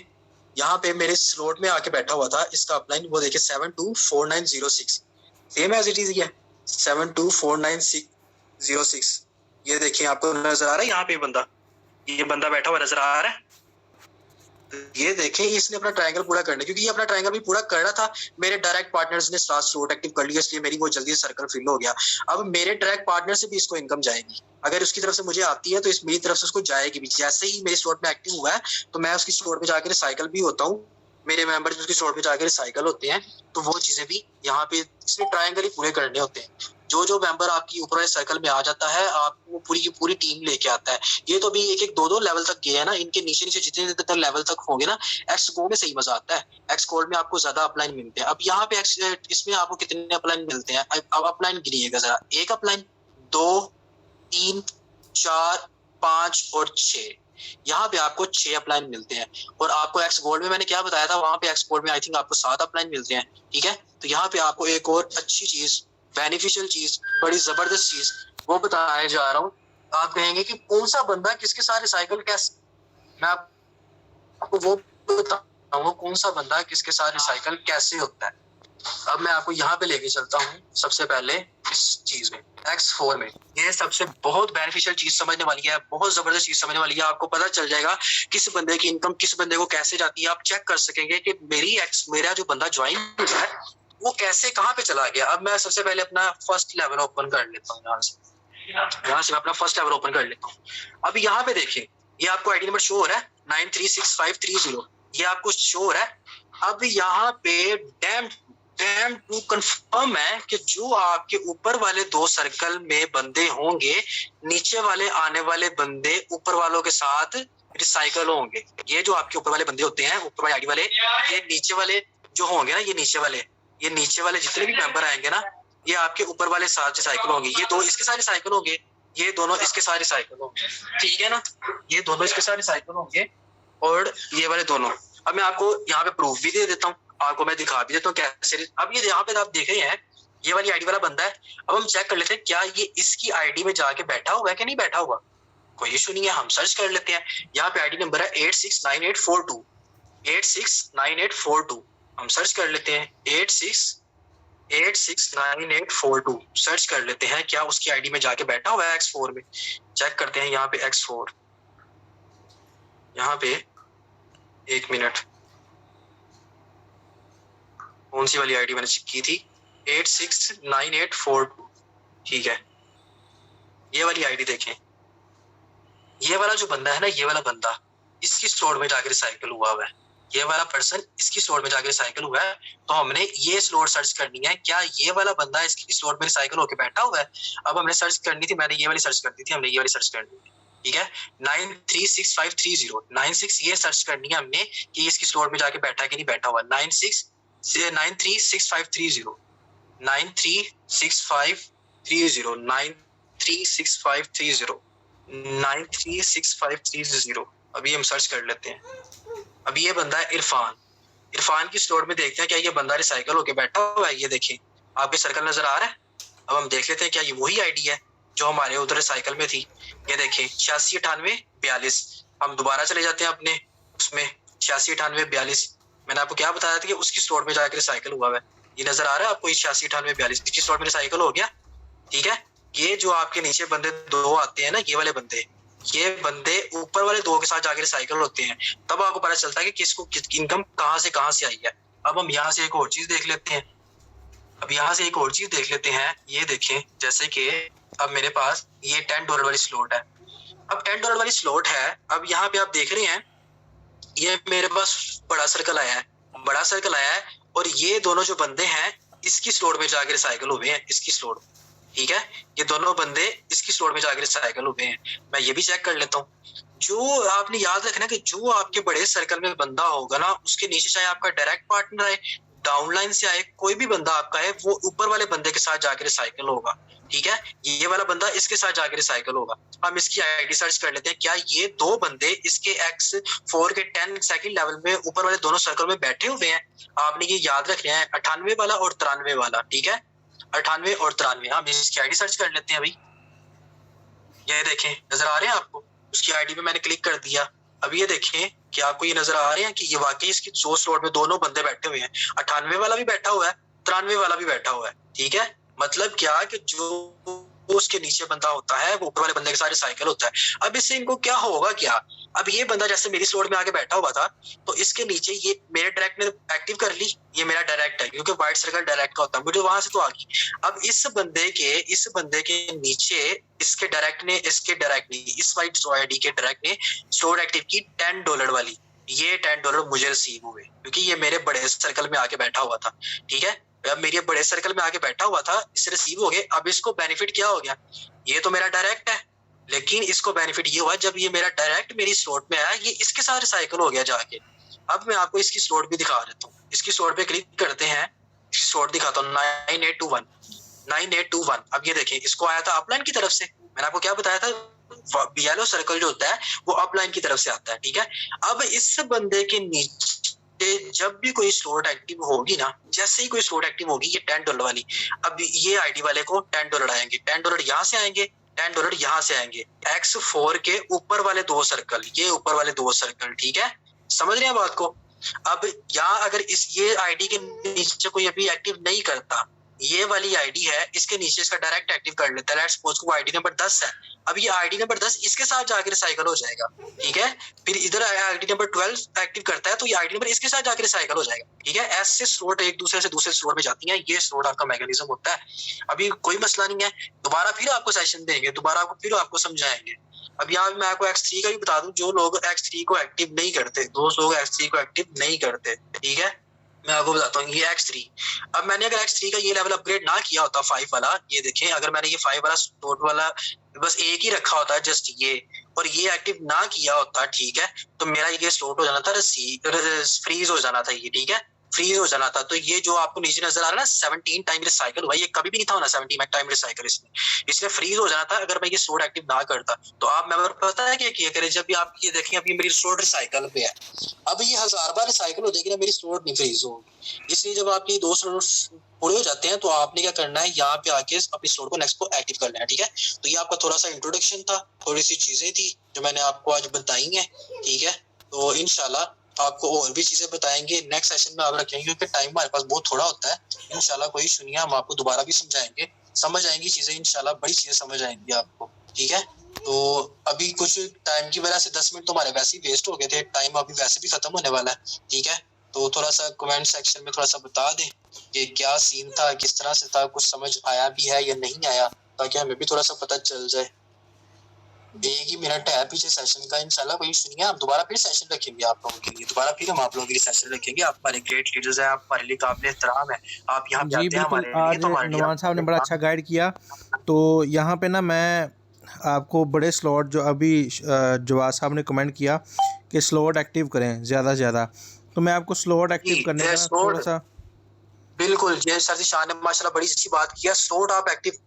[SPEAKER 1] यहाँ पे मेरे स्लॉट में आके बैठा हुआ था। इसका अपलाइन वो देखिए 724906, सेम एज इट इज। ये 724906। ये देखिए आपको नजर आ रहा है, यहाँ पे ये बंदा बैठा हुआ नजर आ रहा है। ये देखें इसने अपना ट्रायंगल पूरा करना, क्योंकि ये अपना ट्रायंगल भी पूरा कर रहा था। मेरे डायरेक्ट पार्टनर्स ने साथ स्लॉट एक्टिव कर लिया, इसलिए मेरी वो जल्दी सर्कल फिल हो गया। अब मेरे डायरेक्ट पार्टनर से भी इसको इनकम जाएगी, अगर उसकी तरफ से मुझे आती है तो इस मेरी तरफ से उसको जाएगी भी। जैसे ही मेरे स्लॉट में एक्टिव हुआ है तो मैं उसकी स्लॉट में जाकर रिसाइकल भी होता हूँ, मेरे मेंबर्स उसकी स्लॉट में जाकर रिसाइकल होते हैं। तो वो चीजें भी यहाँ पे इसमें ट्रायंगल ही पूरे करने होते हैं। जो मेंबर आपकी ऊपर वाले सर्कल में आ जाता है, आपको पूरी की पूरी टीम लेके आता है। ये तो भी एक दो लेवल तक गए हैं ना, इनके नीचे नीचे जितने लेवल तक होंगे ना, एक्स गो में सही मजा आता है। एक्स कोड में आपको ज्यादा अपलाइन मिलते हैं। अब यहाँ पे इसमें आपको कितने अपलाइन मिलते हैं, अब अपलाइन गिनिएगा जरा। 1 अपलाइन, 2, 3, 4, 5 और 6। यहाँ पे आपको 6 अपलाइन मिलते हैं। और आपको एक्स गोल्ड में मैंने क्या बताया था, वहां पे एक्स गोल्ड में आई थिंक आपको 7 अपलाइन मिलते हैं। ठीक है, तो यहाँ पे आपको एक और अच्छी चीज, बेनिफिशियल चीज, बड़ी जबरदस्त चीज वो बताने जा रहा हूँ। आप कहेंगे कि कौन सा बंदा किसके साथ रिसाइकल कैसे, मैं आपको वो बताऊंगा कौन सा बंदा किसके साथ रिसाइकल कैसे होता है। अब मैं आपको यहाँ पे लेके चलता हूँ सबसे पहले इस चीज में, X4 में। ये सबसे बहुत बेनिफिशियल चीज समझने वाली है, बहुत जबरदस्त चीज समझने वाली है। आपको पता चल जाएगा किस बंदे की इनकम किस बंदे को कैसे जाती है। आप चेक कर सकेंगे कि मेरा जो बंदा ज्वाइन हुआ है वो कैसे कहाँ पे चला गया। अब मैं सबसे पहले अपना फर्स्ट लेवल ओपन कर लेता हूँ, यहाँ से मैं अपना फर्स्ट लेवल ओपन कर लेता हूँ। अब यहाँ पे देखिए, ये आपको आईडी नंबर शो हो रहा है 936530, ये आपको शो हो रहा है। अब यहाँ पे डैम टू कंफर्म है कि जो आपके ऊपर वाले 2 सर्कल में बंदे होंगे, नीचे वाले आने वाले बंदे ऊपर वालों के साथ रिसाइकल होंगे। ये जो आपके ऊपर वाले बंदे होते हैं, ऊपर वाले आईडी वाले, ये नीचे वाले जो होंगे ना, ये नीचे वाले जितने भी मेंबर आएंगे ना, ये आपके ऊपर वाले साथ रिसाइकल होंगे। ये 2 इसके साथ रिसाइकल होंगे, ये दोनों इसके साथ रिसाइकल होंगे। ठीक है ना, ये दोनों इसके साथ रिसाइकल होंगे और ये वाले दोनों। अब मैं आपको यहाँ पे प्रूफ भी दे देता हूँ, आपको मैं दिखा भी देता हूँ कैसे। अब ये यहाँ पे आप देख रहे हैं, ये वाली आईडी वाला बंदा है। अब हम चेक कर लेते हैं क्या ये इसकी आईडी में जाके बैठा हुआ है कि नहीं बैठा हुआ। कोई इशू नहीं है, हम सर्च कर लेते हैं। यहाँ पे आईडी नंबर है 869842, 869842। हम सर्च कर लेते हैं 869842, सर्च कर लेते हैं क्या उसकी आईडी में जाके बैठा हुआ है X4 में। चेक करते हैं यहाँ पे X4, यहाँ पे 1 मिनट, कौन सी वाली आईडी मैंने चेक की थी, 869842। ठीक है, ये वाली आईडी देखें, ये वाला जो बंदा है ना, ये वाला बंदा इसकी स्टोर में जाकर रिसाइकल हुआ है। ये वाला पर्सन इसकी स्टोर में जाकर रिसाइकल हुआ है। तो हमने ये स्टोर सर्च करनी है, क्या ये वाला बंदा इसकी स्टोर में रिसाइकल होकर बैठा हुआ है। अब हमने सर्च करनी थी, मैंने ये वाली सर्च कर दी थी, हमने ये वाली सर्च करनी थी। ठीक है, 936530, 96 ये सर्च करनी है हमने कि इसकी स्टोर में जाके बैठा है कि नहीं बैठा हुआ। 936530, 936530, 936530, 936530। अभी हम सर्च कर लेते हैं। अभी ये बंदा है इरफान की स्टोर में देखते हैं क्या ये बंदा रिसाइकल होके बैठा हुआ है। ये देखिए आपके सर्कल नजर आ रहा है। अब हम देख लेते हैं क्या ये वही आईडी है जो हमारे उधर रिसाइकल में थी। ये देखें 869842। हम दोबारा चले जाते हैं अपने उसमें 869842। मैंने आपको क्या बताया था कि उसकी स्टोर में जाकर रिसाइकल हुआ है। ये नजर आ रहा है आपको 869842 इसकी स्टोर में रिसाइकल हो गया। ठीक है, ये जो आपके नीचे बंदे 2 आते हैं ना, ये वाले बंदे, ये बंदे ऊपर वाले 2 के साथ जाके रिसाइकल होते हैं। तब आपको पता चलता है कि किसको इनकम कहाँ से आई है। अब हम यहाँ से एक और चीज देख लेते हैं। ये देखें, जैसे कि अब मेरे पास ये $10 वाली स्लॉट है। अब $10 वाली स्लॉट है। अब यहाँ पे आप देख रहे हैं ये मेरे पास बड़ा सर्कल आया है और ये दोनों जो बंदे हैं इसकी स्लॉट में जाके रिसाइकल हुए हैं, इसकी स्लॉट। ठीक है, ये दोनों बंदे इसकी स्टोर में जाकर रिसाइकल हुए हैं। मैं ये भी चेक कर लेता हूँ। जो आपने याद रखना कि जो आपके बड़े सर्कल में बंदा होगा ना, उसके नीचे चाहे आपका डायरेक्ट पार्टनर आए, डाउनलाइन से आए, कोई भी बंदा आपका है, वो ऊपर वाले बंदे के साथ जाकर रिसाइकल होगा। ठीक है, ये वाला बंदा इसके साथ जाकर रिसाइकल होगा। हम इसकी आईडी सर्च कर लेते हैं, क्या ये 2 बंदे इसके X4 के 10 सेकंड लेवल में ऊपर वाले दोनों सर्कल में बैठे हुए हैं। आपने ये याद रखना है, 98 वाला और 93 वाला। ठीक है, 98 और 93। हम इसकी आईडी सर्च कर लेते हैं। अभी ये देखें नजर आ रहे हैं आपको, उसकी आईडी पे मैंने क्लिक कर दिया। अब ये देखें कि आपको ये नजर आ रहे हैं कि ये वाकई इसकी 2 स्लॉट में दोनों बंदे बैठे हुए हैं। 98 वाला भी बैठा हुआ है, 93 वाला भी बैठा हुआ है। ठीक है, मतलब क्या कि जो वो उसके नीचे बंदा होता है, वो ऊपर वाले बंदे के साथ रिसाइकल होता है। अब इससे इनको क्या होगा क्या, अब ये बंदा जैसे मेरी स्लॉट में आके बैठा हुआ था, तो इसके नीचे ये मेरे डायरेक्ट ने एक्टिव कर ली, ये मेरा डायरेक्ट है क्योंकि व्हाइट सर्कल डायरेक्ट का होता है, मुझे वहां से तो आ गई। अब इस बंदे के नीचे इसके डायरेक्ट ने इस वाइट आईडी के डायरेक्ट ने स्लॉट एक्टिव की $10 वाली, ये $10 मुझे रिसीव हुए क्योंकि ये मेरे बड़े सर्कल में आके बैठा हुआ था, ठीक है। अब मेरे बड़े सर्कल में आके बैठा हुआ था, इससे रिसीव हो गए। अब इसको बेनिफिट क्या हो गया, ये तो मेरा डायरेक्ट है, लेकिन इसको बेनिफिट ये हुआ जब ये मेरा डायरेक्ट मेरी स्लॉट में आया, ये इसके साथ रिसाइकल हो गया जाके। अब मैं आपको इसकी स्लॉट भी दिखा देता हूँ, इसकी स्लॉट पे क्लिक करते हैं, इसकी स्लॉट दिखाता हूँ 9821। अब ये देखिए, इसको आया था अपलाइन की तरफ से, मैंने आपको क्या बताया था, येलो सर्कल जो होता है वो अपलाइन की तरफ से आता है, ठीक है। अब इस बंदे के नीचे जब भी कोई स्लॉट एक्टिव होगी ना, जैसे ही कोई स्लॉट एक्टिव होगी ये $10 वाली, अब ये आईडी वाले को $10 आएंगे, $10 यहाँ से आएंगे, $10 यहाँ से आएंगे। X4 के ऊपर वाले 2 सर्कल, ये ऊपर वाले 2 सर्कल, ठीक है, समझ रहे हैं बात को। अब यहाँ अगर ये आईडी के नीचे कोई अभी एक्टिव नहीं करता, ये वाली आईडी है, इसके नीचे इसका डायरेक्ट एक्टिव कर लेता है, लेट्स सपोज को आईडी नंबर 10 है, अब ये आईडी नंबर 10 इसके साथ जाके रिसाइकल हो जाएगा, ठीक है। फिर इधर आईडी नंबर 12 एक्टिव करता है, तो ये आईडी नंबर इसके साथ जाके रिसाइकल हो जाएगा, ठीक है। ऐसे स्लॉट एक दूसरे से दूसरे स्लॉट में जाती हैं, ये स्लॉट आपका मैकेनिज्म होता है। अभी कोई मसला नहीं है, दोबारा फिर आपको सेशन देंगे, दोबारा फिर आपको समझाएंगे। अब यहाँ मैं आपको X3 का भी बता दूं, जो लोग X3 को एक्टिव नहीं करते, दोस्त लोग X3 को एक्टिव नहीं करते, ठीक है, मैं आपको बताता हूँ ये X3। अब मैंने अगर X3 का ये लेवल अपग्रेड ना किया होता 5 वाला, ये देखें, अगर मैंने ये 5 वाला स्लॉट वाला बस एक ही रखा होता है जस्ट ये, और ये एक्टिव ना किया होता, ठीक है, तो मेरा ये स्लॉट हो जाना था, फ्रीज हो जाना था ये, ठीक है, फ्रीज हो जाना था। तो ये जो आपको नीचे नजर आ रहा है ना 17 टाइम रिसाइकल हुआ, ये कभी भी नहीं था होना 17 टाइम रिसाइकल इसमें, इसलिए फ्रीज हो जाना था अगर मैं ये स्लॉट एक्टिव ना करता। तो आप मेंबर पता है क्या करें, जब भी आप ये देखें अभी मेरी स्लॉट रिसाइकल पे है, अब ये 1000 बार रिसाइकल हो जाएगी ना, मेरी स्लॉट नहीं फ्रीज होगी। इसलिए जब आपकी 2 स्लॉट पूरे हो जाते हैं तो आपने क्या करना है, यहाँ पे आके अपनी स्लॉट को नेक्स्ट को एक्टिव कर लेना है, ठीक है। तो ये आपका थोड़ा सा इंट्रोडक्शन था, थोड़ी सी चीजें थी जो मैंने आपको आज बताई हैं, ठीक है। तो इंशाल्लाह आपको और भी चीजें बताएंगे नेक्स्ट सेशन में आप रखेंगे, क्योंकि टाइम हमारे पास बहुत थोड़ा होता है। इंशाल्लाह कोई सुनिए, हम आपको दोबारा भी समझाएंगे, समझ आएंगी चीजें, इंशाल्लाह बड़ी चीजें समझ आएंगी आपको, ठीक है। तो अभी कुछ टाइम की वजह से 10 मिनट तो हमारे वैसे ही वेस्ट हो गए थे, टाइम अभी वैसे भी खत्म होने वाला है, ठीक है। तो थोड़ा सा कमेंट सेक्शन में थोड़ा सा बता दें कि क्या सीन था, किस तरह से था, कुछ समझ आया भी है या नहीं आया, ताकि हमें भी थोड़ा सा पता चल जाए। 1 ही मिनट है पीछे सेशन का, इंशाल्लाह कोई सुनिए, हम दोबारा फिर सेशन रखेंगे आप लोगों के लिए, दोबारा फिर हम आप लोगों के लिए सेशन रखेंगे। आप हमारे ग्रेट लीडर्स हैं, आप हमारे लिए काबिल एहतराम है, आप यहाँ पे आते हैं हमारे लिए,
[SPEAKER 4] आज नुमान साहब ने बड़ा अच्छा गाइड किया। तो यहाँ पे ना मैं आपको बड़े स्लॉट जो अभी जवाद साहब ने कमेंट किया कि स्लॉट एक्टिव करें ज़्यादा से ज़्यादा, तो मैं आपको स्लॉट एक्टिव करने का थोड़ा सा,
[SPEAKER 1] बिल्कुल ये सर शान ने माशाल्लाह बड़ी अच्छी बात किया, स्लॉट आप एक्टिव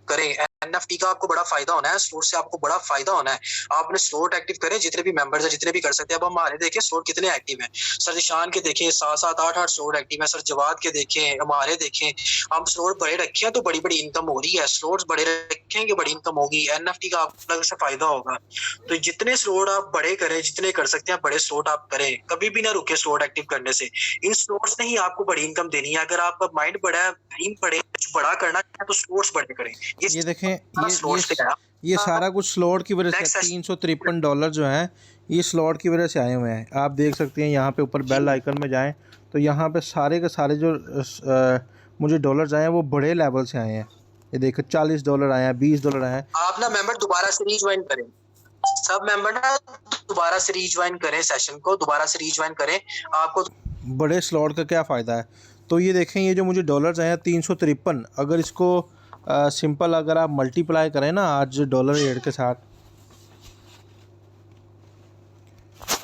[SPEAKER 1] करें, एनएफटी का आपको बड़ा फायदा होना है, स्लॉट से आपको बड़ा फायदा होना है। आपने स्लॉट एक्टिव करें, जितने भी मेंबर्स हैं, जितने भी कर सकते हैं। अब हमारे देखें स्लॉट कितने एक्टिव हैं, सर निशान के देखें 7-7 8-8 स्लॉट एक्टिव है, सर जवाद के देखें, हमारे देखें, हम स्लॉट बड़े रखे हैं तो बड़ी बड़ी इनकम हो रही है, स्लॉट्स बड़े रखेंगे बड़ी इनकम होगी, एनएफटी का आपको अलग से फायदा होगा। तो जितने स्लॉट आप बड़े करें, जितने कर सकते हैं बड़े स्लॉट आप करें, कभी भी ना रुके स्लॉट एक्टिव करने से। इन स्लॉट्स ने ही आपको बड़ी इनकम देनी है। अगर आपका माइंड बड़ा है, ड्रीम बड़े, बड़ा करना है तो स्लॉट्स बड़े करें।
[SPEAKER 4] ये देखें, ये सारा कुछ स्लॉट की वजह से $353 जो है ये स्लॉट की वजह से आए हुए हैं। आप देख सकते हैं यहाँ पे ऊपर बेल आइकन में जाएं तो यहाँ पे सारे के सारे जो मुझे डॉलर्स आए हैं वो बड़े लेवल से आए हैं। ये देखो $40 आए हैं, $20 आए हैं।
[SPEAKER 1] आप ना मेंबर दोबारा से रीज्वाइन करें, सब मेंबर ना दोबारा से रीज्वाइन करें, सेशन को दोबारा से रीज्वाइन करें, आपको
[SPEAKER 4] बड़े स्लॉट का क्या फ़ायदा है। तो ये देखें, ये जो मुझे डॉलर्स आए हैं 353, अगर इसको सिंपल अगर आप मल्टीप्लाई करें ना आज डॉलर रेट के साथ,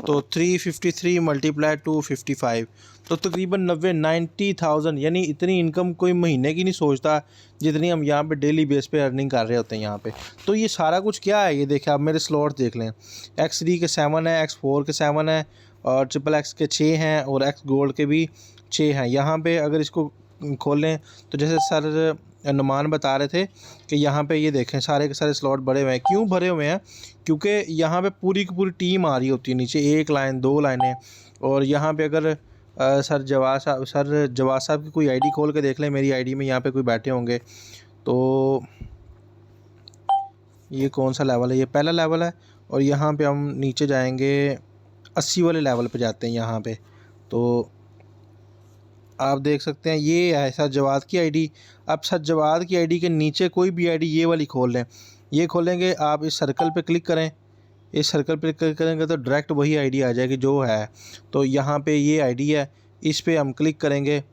[SPEAKER 4] तो 353 मल्टीप्लाई 255, तो तकरीबन 90,000, यानी इतनी इनकम कोई महीने की नहीं सोचता जितनी हम यहाँ पे डेली बेस पे अर्निंग कर रहे होते हैं यहाँ पे। तो ये सारा कुछ क्या है, ये देखें आप मेरे स्लॉट देख लें, X3 के 7 है, X4 के 7 है, और XXX के 6 हैं, और X गोल्ड के भी 6 हैं। यहाँ पे अगर इसको खोलें तो जैसे सर नुमान बता रहे थे कि यहाँ पे ये देखें सारे के सारे स्लॉट भरे हुए हैं। क्यों भरे हुए हैं, क्योंकि यहाँ पे पूरी की पूरी टीम आ रही होती है नीचे, 1 लाइन 2 लाइनें। और यहाँ पे अगर सर जवाद साहब की कोई आईडी खोल के देख लें, मेरी आईडी में यहाँ पे कोई बैठे होंगे, तो ये कौन सा लेवल है, ये पहला लेवल है। और यहाँ पे हम नीचे जाएंगे 80 वाले लेवल पे जाते हैं यहाँ पे। तो आप देख सकते हैं ये है सज्जवाद की आईडी। अब सज्जवाद की आईडी के नीचे कोई भी आईडी ये वाली खोल लें, ये खोलेंगे आप इस सर्कल पे क्लिक करें, इस सर्कल पे क्लिक करेंगे तो डायरेक्ट वही आईडी आ जाएगी जो है। तो यहाँ पे ये आईडी है, इस पे हम क्लिक करेंगे,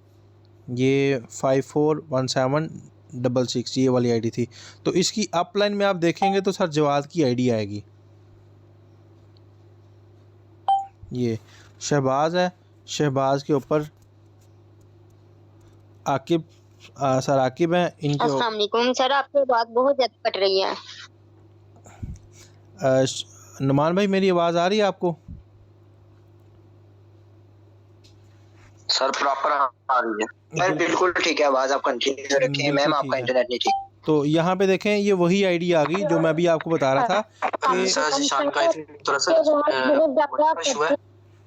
[SPEAKER 4] ये 541766 ये वाली आईडी थी। तो इसकी अपलाइन में आप देखेंगे तो सर जवाद की आईडी आएगी। ये शहबाज है, शहबाज के ऊपर आकिब सर आकिब हैं इनके।
[SPEAKER 3] अस्सलाम वालेकुम सर, आपकी बात बहुत ज़्यादा कट रही है।
[SPEAKER 4] नुमान भाई मेरी आवाज़ आ रही है आपको?
[SPEAKER 2] सर प्रॉपर आ रही है।
[SPEAKER 5] सर बिल्कुल ठीक है, आवाज़ आप कंटिन्यू रखें। मैम आपका इंटरनेट नहीं ठीक।
[SPEAKER 4] तो यहाँ पे देखें ये वही आईडी आ गई जो मैं अभी आपको बता रहा था कि
[SPEAKER 1] सर जिशान का थोड़ा सा इशू है।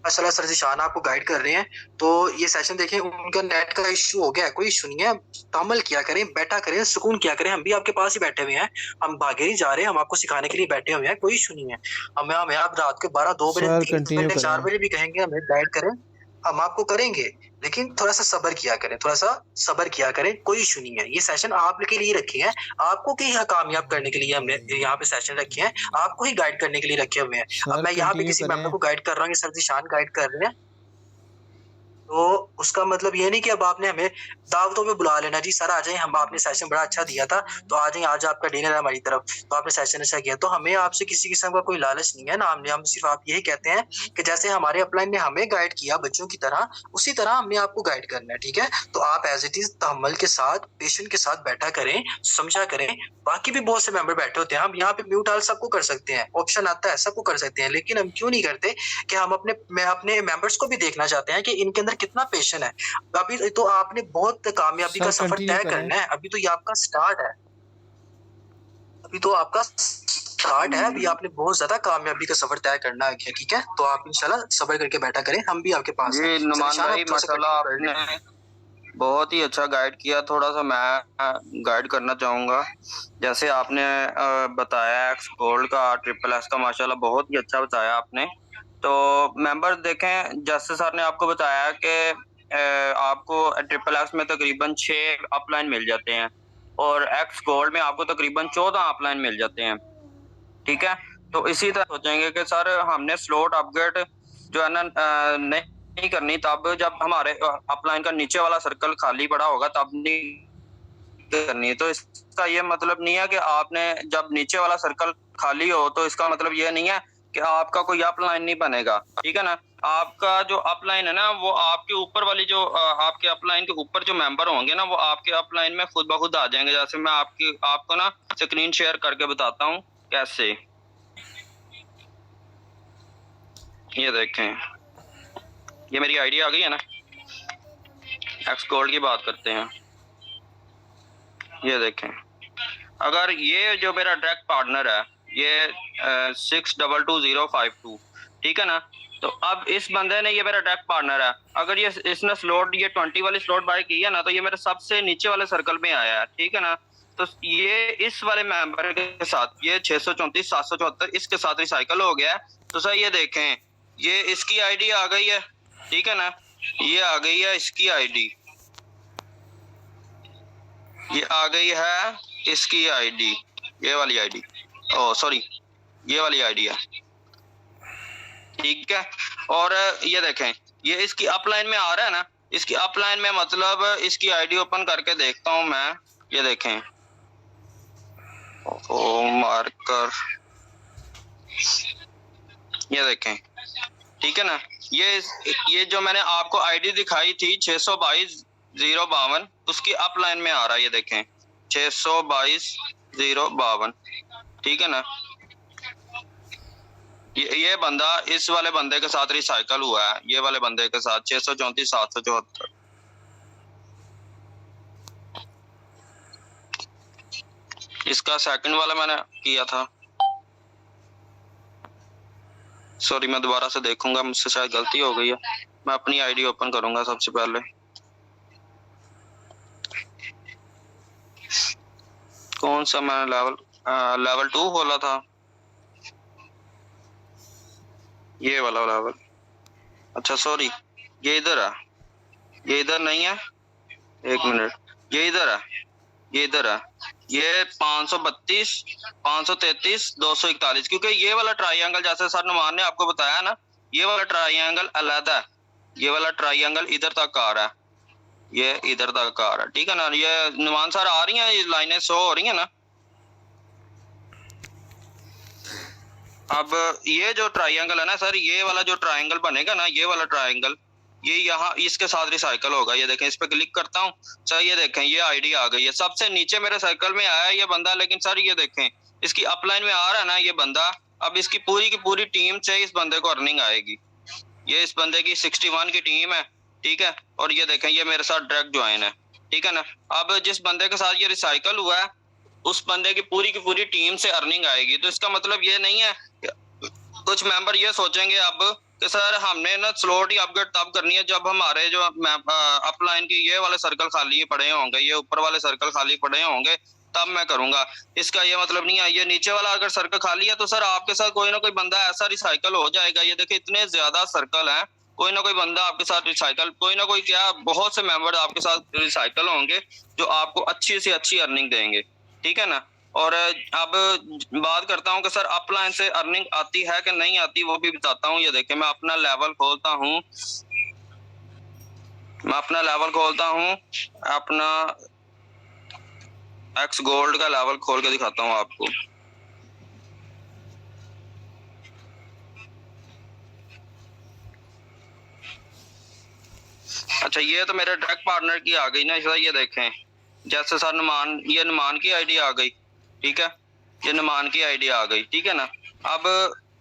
[SPEAKER 1] असल सर जिशान आपको गाइड कर रहे हैं। तो ये सेशन देखें, उनका नेट का इशू हो गया, कोई इशू नहीं है। तहम्मुल किया करें, बैठा करें, सुकून किया करें। हम भी आपके पास ही बैठे हुए हैं, हम भागे नहीं जा रहे, हम आपको सिखाने के लिए बैठे हुए हैं, कोई इशू नहीं है। हमें आप रात के 12-2 बजे 3 बजे 4 बजे भी कहेंगे हमें गाइड करें, हम आपको करेंगे। लेकिन थोड़ा सा सब्र किया करें, थोड़ा सा सब्र किया करें, कोई इशू नहीं है। ये सेशन आपके लिए रखे हैं, आपको की कामयाब करने के लिए हमने यहाँ पे सेशन रखे हैं, आपको ही गाइड करने के लिए रखे हुए हैं। अब मैं यहाँ पे किसी मेंबर को गाइड कर रहा हूँ, ये सर जिशान गाइड कर रहे हैं, तो उसका मतलब ये नहीं कि अब आपने हमें दावतों पे बुला लेना, जी सर आ जाए, हम आपने सेशन बड़ा अच्छा दिया था तो आ जाए, आज आपका डिनर है हमारी तरफ, तो आपने सेशन अच्छा किया। तो हमें आपसे किसी किस्म का कोई लालच नहीं है ना, हम सिर्फ आप यही कहते हैं कि जैसे हमारे अपलाइन ने हमें गाइड किया बच्चों की तरह, उसी तरह हमने आपको गाइड करना है, ठीक है। तो आप एज इट इज तहम्मुल के साथ, पेशेंट के साथ बैठा करें, समझा करें। बाकी भी बहुत से मेंबर बैठे होते हैं, हम यहाँ पे म्यूट ऑल सबको कर सकते हैं, ऑप्शन आता है सबको कर सकते हैं, लेकिन हम क्यों नहीं करते कि हम अपने मेंबर्स को भी देखना चाहते हैं कि इनके अंदर कितना पेशेंट है। अभी तो आपने बहुत कामयाबी का सफर तय करना है, अभी तो ये आपका स्टार्ट है, अभी तो आपका स्टार्ट है, अभी आपने बहुत ज्यादा कामयाबी का सफर तय करना है, ठीक है। तो आप इंशाल्लाह सब्र करके बैठा करें, हम भी आपके पास हैं।
[SPEAKER 2] नुमान भाई माशाल्लाह आपने बहुत ही अच्छा गाइड किया। थोड़ा सा मैं गाइड करना चाहूँगा। जैसे आपने बताया एक्स गोल्ड का, ट्रिपल एस का, माशाल्लाह बहुत ही अच्छा बताया आपने। तो मेंबर देखें, जैसे सर ने आपको बताया कि आपको ट्रिपल एस में तकरीबन 6 अपलाइन मिल जाते हैं और एक्स गोल्ड में आपको तकरीबन 14 अपलाइन मिल जाते हैं, ठीक है। तो इसी तरह सोचेंगे कि सर हमने स्लॉट अपग्रेड जो है ना नहीं करनी, तब जब हमारे अपलाइन का नीचे वाला सर्कल खाली पड़ा होगा तब नहीं करनी। तो इसका ये मतलब नहीं है कि आपने जब नीचे वाला सर्कल खाली हो तो इसका मतलब ये नहीं है कि आपका कोई अपलाइन नहीं बनेगा, ठीक है ना। आपका जो अपलाइन है ना, वो आपके ऊपर वाली जो आपके अपलाइन के ऊपर जो मेंबर होंगे ना, वो आपके अपलाइन में खुद ब खुद आ जाएंगे। जैसे मैं आपको ना स्क्रीन शेयर करके बताता हूँ कैसे। ये देखें, ये मेरी आईडी आ गई है ना। एक्स गोल्ड की बात करते हैं। ये देखें, अगर ये जो मेरा डायरेक्ट पार्टनर है ये 622052, ठीक है ना। तो अब इस बंदे ने, ये मेरा डायरेक्ट पार्टनर है, अगर इसने स्लॉट ये 20 वाली स्लॉट बाय की है ना, तो ये मेरे सबसे नीचे वाले सर्कल में आया है, ठीक है ना। तो ये इस वाले मेंबर के साथ, ये 634 774 इसके साथ रिसाइकल हो गया है। तो सर ये देखें, ये इसकी आईडी आ गई है, ठीक है ना। ये आ गई है इसकी आईडी, ये आ गई है इसकी आईडी, ये वाली आईडी, ओ सॉरी ये वाली आईडी है, ठीक है। और ये देखें, ये इसकी अपलाइन में आ रहा है ना, इसकी अपलाइन में मतलब इसकी आईडी ओपन करके देखता हूं मैं। ये देखें, ओ मार्कर, ये देखें, ठीक है ना। ये जो मैंने आपको आईडी दिखाई थी 622-052, उसकी अपलाइन में आ रहा है। ये देखें 622-052, ठीक है ना। ये बंदा इस वाले बंदे के साथ रिसाइकल हुआ है, ये वाले बंदे के साथ 634 774। इसका सेकंड वाला मैंने किया था, सॉरी मैं दोबारा से देखूंगा, मुझसे शायद गलती हो गई है। मैं अपनी आईडी ओपन करूंगा सबसे पहले। कौन सा मैंने लेवल लेवल 2 बोला था, ये वाला लेवल। अच्छा सॉरी, ये इधर है, ये इधर नहीं है, एक मिनट, ये इधर है, ये इधर है, ये 532, 533, 241, क्योंकि ये वाला ट्राइंगल जैसे सर नुमान ने आपको बताया ना, ये वाला ट्राइंगल अलग है, ये वाला ट्राइंगल इधर तक आ रहा है, ये इधर तक आ रहा है, ठीक है ना। ये नुमान सर आ रही हैं, ये लाइनें शो हो रही है ना। अब ये जो ट्राइंगल है ना सर, ये वाला जो ट्राइंगल बनेगा ना, ये वाला ट्राइंगल, ये यहाँ इसके साथ रिसाइकल होगा। ये देखें, इस पे क्लिक करता हूँ सर, ये देखें ये आईडी आ गई है, सबसे नीचे मेरे सर्कल में आया ये बंदा, लेकिन सर ये देखें इसकी अपलाइन में आ रहा है ना ये बंदा। अब इसकी पूरी की पूरी टीम से इस बंदे को अर्निंग आएगी। ये इस बंदे की 61 की टीम है, ठीक है, और ये देखें ये मेरे साथ डायरेक्ट ज्वाइन है, ठीक है ना। अब जिस बंदे के साथ ये रिसाइकल हुआ है उस बंदे की पूरी टीम से अर्निंग आएगी। तो इसका मतलब ये नहीं है, कुछ मेंबर ये सोचेंगे अब कि सर हमने ना स्लॉट ही अपग्रेड तब करनी है जब हमारे जो अपलाइन की ये वाले सर्कल खाली पड़े होंगे, ये ऊपर वाले सर्कल खाली पड़े होंगे, तब मैं करूंगा। इसका ये मतलब नहीं है। ये नीचे वाला अगर सर्कल खाली है तो सर आपके साथ कोई ना कोई बंदा ऐसा रिसाइकल हो जाएगा। ये देखिए इतने ज्यादा सर्कल हैं, कोई ना कोई बंदा आपके साथ रिसाइकल, कोई ना कोई क्या, बहुत से मेंबर आपके साथ रिसाइकल होंगे जो आपको अच्छी से अच्छी अर्निंग देंगे, ठीक है ना। और अब बात करता हूँ कि सर अपलाइन से अर्निंग आती है कि नहीं आती, वो भी बताता हूँ। ये देखिए मैं अपना लेवल खोलता हूँ, अपना एक्स गोल्ड का लेवल खोल के दिखाता हूँ आपको। अच्छा ये तो मेरे डायरेक्ट पार्टनर की आ गई ना सर, ये देखें जैसे सर नुमान, ये नुमान की आईडी आ गई, ठीक है, ये नुमान की आईडी आ गई, ठीक है ना। अब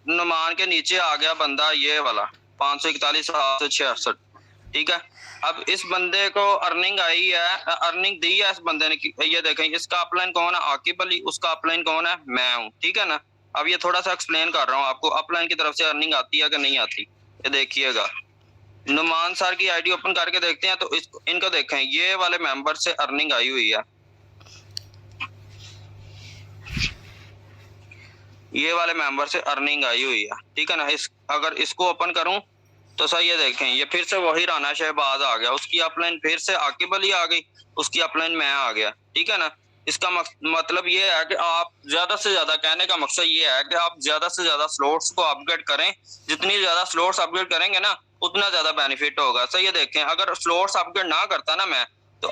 [SPEAKER 2] नुमान के नीचे आ गया बंदा ये वाला 541, 766, ठीक है। अब इस बंदे को अर्निंग आई है, अर्निंग दी है इस बंदे ने। ये देखें इसका अपलाइन कौन है, आकिब अली, उसका अपलाइन कौन है, मैं हूँ, ठीक है ना। अब ये थोड़ा सा एक्सप्लेन कर रहा हूँ आपको, अपलाइन की तरफ से अर्निंग आती है कि नहीं आती। ये देखिएगा नुमान सर की आईडी ओपन करके देखते हैं तो इनको देखें, ये वाले मेंबर से अर्निंग आई हुई है, ये वाले मेंबर से अर्निंग आई हुई है, ठीक है ना। अगर इसको ओपन करूं तो सर ये देखें, ये फिर से वही राना शहबाज आ गया, उसकी अपलाइन फिर से आकिब अली आ गई, उसकी अपलाइन मैं आ गया, ठीक है ना। इसका मतलब ये है कि आप ज्यादा से ज्यादा, कहने का मकसद ये है कि आप ज्यादा से ज्यादा स्लॉट्स को अपग्रेड करें। जितनी ज्यादा स्लॉट्स अपग्रेड करेंगे ना उतना ज्यादा बेनिफिट होगा। सर ये देखें अगर स्लॉट्स अपग्रेड ना करता ना मैं तो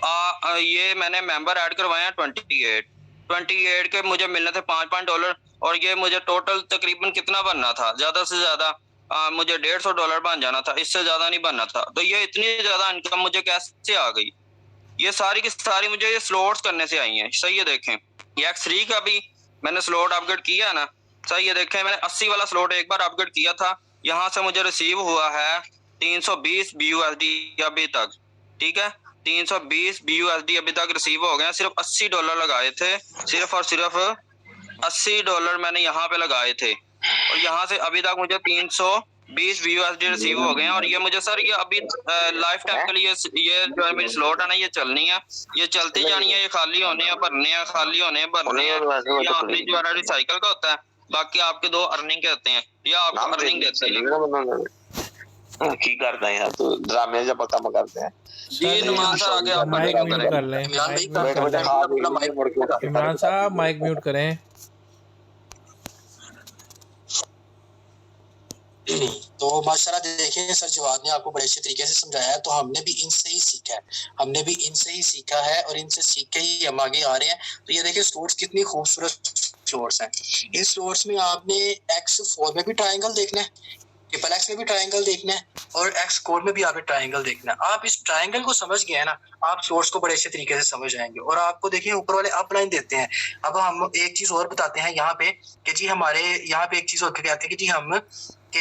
[SPEAKER 2] ये मैंने मेंबर ऐड करवाए हैं 28 के, मुझे मिलने थे $5 और ये मुझे टोटल तकरीबन कितना बनना था, ज्यादा से ज्यादा मुझे $150 बन जाना था, इससे ज्यादा नहीं बनना था। तो ये इतनी ज्यादा इनकम मुझे कैसे आ गई, ये सारी की सारी मुझे ये स्लॉट्स करने से आई हैं। सही ये देखें, ये X3 का भी मैंने स्लॉट अपग्रेड किया है ना। सही ये देखें मैंने 80 वाला स्लॉट एक बार अपग्रेड किया था, यहाँ से मुझे रिसीव हुआ है 320 BUSD अभी तक, ठीक है, 320 BUSD अभी तक रिसीव हो गए। सिर्फ $80 लगाए थे, सिर्फ और सिर्फ $80 मैंने यहाँ पे लगाए थे, और यहाँ से अभी तक मुझे 320 BUSD रिसीव हो गए हैं। और ये मुझे सर ये अभी लाइफ टाइम के लिए ये जो मेरी स्लॉट है ना ये चलनी है, ये चलती जानी है, ये खाली होने हैं भरने हैं, खाली होने हैं भरने हैं। ये आपने जो है रिसाइकल का होता है, बाकी आपके 2 अर्निंग के होते हैं, या आपको अर्निंग देते हैं।
[SPEAKER 6] की करते हैं तो ड्रामे जब काम करते हैं
[SPEAKER 2] जी नुमान सर आगे आप
[SPEAKER 4] माइक म्यूट कर लें, इमरान साहब माइक म्यूट करें।
[SPEAKER 1] तो माशाल्लाह देखिए सर जवाद ने आपको बड़े अच्छे तरीके से समझाया है, तो हमने भी इनसे ही सीखा है, और इनसे सीख के ही हम आगे आ रहे हैं। तो ये देखिए स्टोर्स कितनी खूबसूरत स्टोर्स हैं। इन स्टोर्स में आपने X4 में भी ट्रायंगल देखना है, XXX में भी ट्रायंगल देखना है, और X कोड में भी आपने ट्रायंगल देखना है। आप इस ट्रायंगल को समझ गए ना, आप सोर्स को बड़े अच्छे तरीके से समझ आएंगे। और आपको देखिए ऊपर वाले अपलाइन देते हैं। अब हम एक चीज और बताते हैं यहाँ पे कि जी हमारे यहाँ पे एक चीज और कहते हैं कि जी हम कि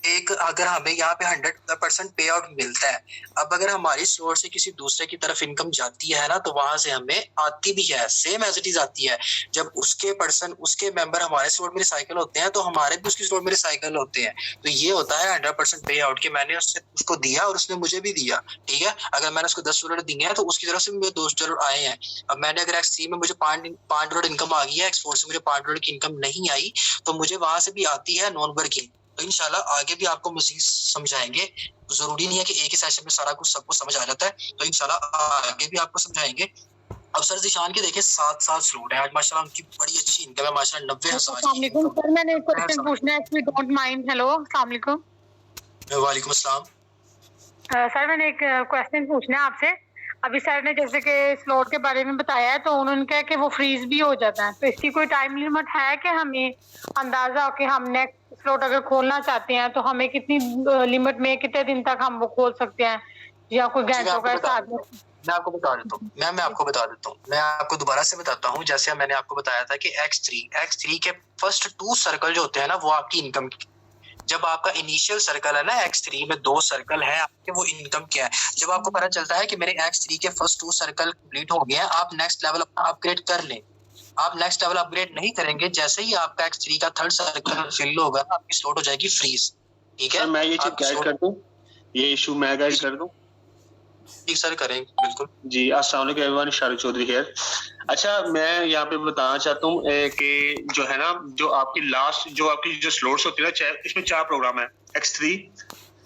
[SPEAKER 1] एक अगर हमें यहाँ पे 100% पे आउट मिलता है, अब अगर हमारी स्लोट से किसी दूसरे की तरफ इनकम जाती है ना, तो वहां से हमें आती भी है, सेम एज इट इज आती है। जब उसके मेंबर हमारे स्लोट में रिसाइकल होते हैं तो हमारे भी उसकी स्लोट में रिसाइकल होते हैं। तो ये होता है 100% पे आउट कि मैंने उसको दिया और उसने मुझे भी दिया। ठीक है, अगर मैंने उसको $10 दिए हैं तो उसकी तरफ से मुझे $2 आए हैं। अब मैंने अगर X3 में मुझे $5 इनकम आ गई है, X4 से मुझे $5 की इनकम नहीं आई, तो मुझे वहां से भी आती है नॉन वर्किंग। तो इंशाल्लाह आगे भी आपको मजीद समझाएंगे। जरूरी नहीं है कि एक ही सेशन में सारा कुछ सबको समझ आ जाता है, तो इंशाल्लाह आगे भी आपको समझाएंगे। अब सर जिशान के देखे 7 स्लॉट है आज, माशाल्लाह उनकी बड़ी अच्छी इनकम है माशाल्लाह, 90,000 की इनकम।
[SPEAKER 7] सर मैंने एक क्वेश्चन पूछना है, if you don't mind. Hello, अस्सलाम वालेकुम।
[SPEAKER 1] वालेकुम अस्सलाम।
[SPEAKER 7] सर मैंने एक क्वेश्चन पूछना है आपसे। अभी सर ने जैसे कि स्लॉट के बारे में बताया है, तो उन्होंने कहा कि वो फ्रीज भी हो जाता है, तो इसकी कोई टाइम लिमिट है कि हमें अंदाजा हो कि हम नेक्स्ट स्लॉट अगर खोलना चाहते हैं तो हमें कितनी लिमिट में, कितने दिन तक हम वो खोल सकते हैं, या कोई घंटों का हिसाब?
[SPEAKER 1] मैं आपको बता देता हूँ, मैं आपको बता देता हूँ, मैं आपको दोबारा से बताता हूँ। जैसे मैंने आपको बताया था कि X3 के फर्स्ट 2 सर्कल जो होते हैं ना, वो आपकी इनकम। जब आपका इनिशियल सर्कल है ना X3 में 2 सर्कल है आपके, वो इनकम क्या है। जब आपको पता चलता है कि मेरे X3 के फर्स्ट 2 सर्कल कंप्लीट हो गए हैं, आप नेक्स्ट लेवल अपना अपग्रेड कर लें। आप नेक्स्ट लेवल अपग्रेड नहीं करेंगे, जैसे ही आपका X3 का 3rd सर्कल फिल होगा, आपकी स्लॉट हो जाएगी फ्रीज। ठीक है,
[SPEAKER 8] मैं ये चीज गाइड कर दूं, ये इशू मैं गाइड कर दूं।
[SPEAKER 1] ठीक सर, करें बिल्कुल
[SPEAKER 8] जी। अस्सलाम वालेकुम एवरीवन, शारिक चौधरी हियर। अच्छा, मैं यहाँ पे बताना चाहता हूँ कि जो है ना, जो आपकी लास्ट जो आपकी जो स्लॉट्स होती है ना, इसमें 4 प्रोग्राम है, X3,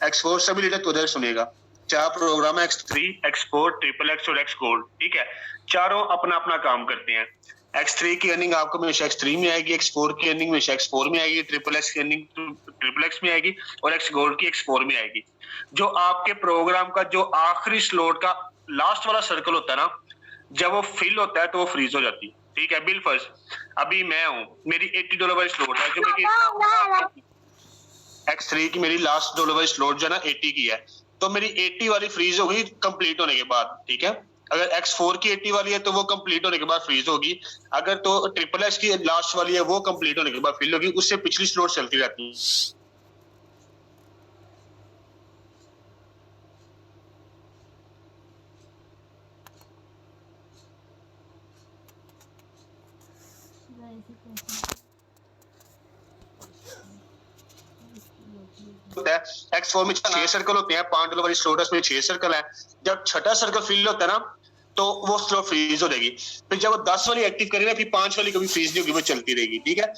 [SPEAKER 8] X4, सभी लीडर तो सुनिएगा। 4 प्रोग्राम है, X3, X4, XXX और X गोल्ड। ठीक है, चारों अपना अपना काम करते हैं। X3 की अर्निंग आपको हमेशा X3 में आएगी, X4 की अर्निंग हमेशा X4 में आएगी, XXX की अर्निंग XXX में आएगी, और X गोल्ड की X4 में आएगी। जो आपके प्रोग्राम का जो आखिरी स्लॉट का लास्ट वाला सर्कल होता है ना, जब वो फिल होता है तो वो फ्रीज हो जाती है। ठीक है, बिल फर्ज अभी मैं हूँ, मेरी $80 वाली स्लॉट है, जो मेरी X3 की मेरी लास्ट $1 वाली स्लॉट जो है ना 80 की है, तो मेरी 80 वाली फ्रीज होगी कंप्लीट होने के बाद। ठीक है, अगर X4 की 80 वाली है तो वो कंप्लीट होने के बाद फ्रीज होगी। अगर तो XXX की लास्ट वाली है, वो कंप्लीट होने के बाद फिल होगी, उससे पिछली स्लॉट चलती रहती है। X4 में 6 सर्कल होते हैं, $5 वाली स्लॉट में 6 सर्कल है। जब 6ठा सर्कल फिल होता है ना, तो वो स्लॉट फ्रीज हो जाएगी। फिर जब वो 10 वाली एक्टिव करेगा, फिर 5 वाली कभी फ्रीज नहीं होगी, वो चलती रहेगी। ठीक है,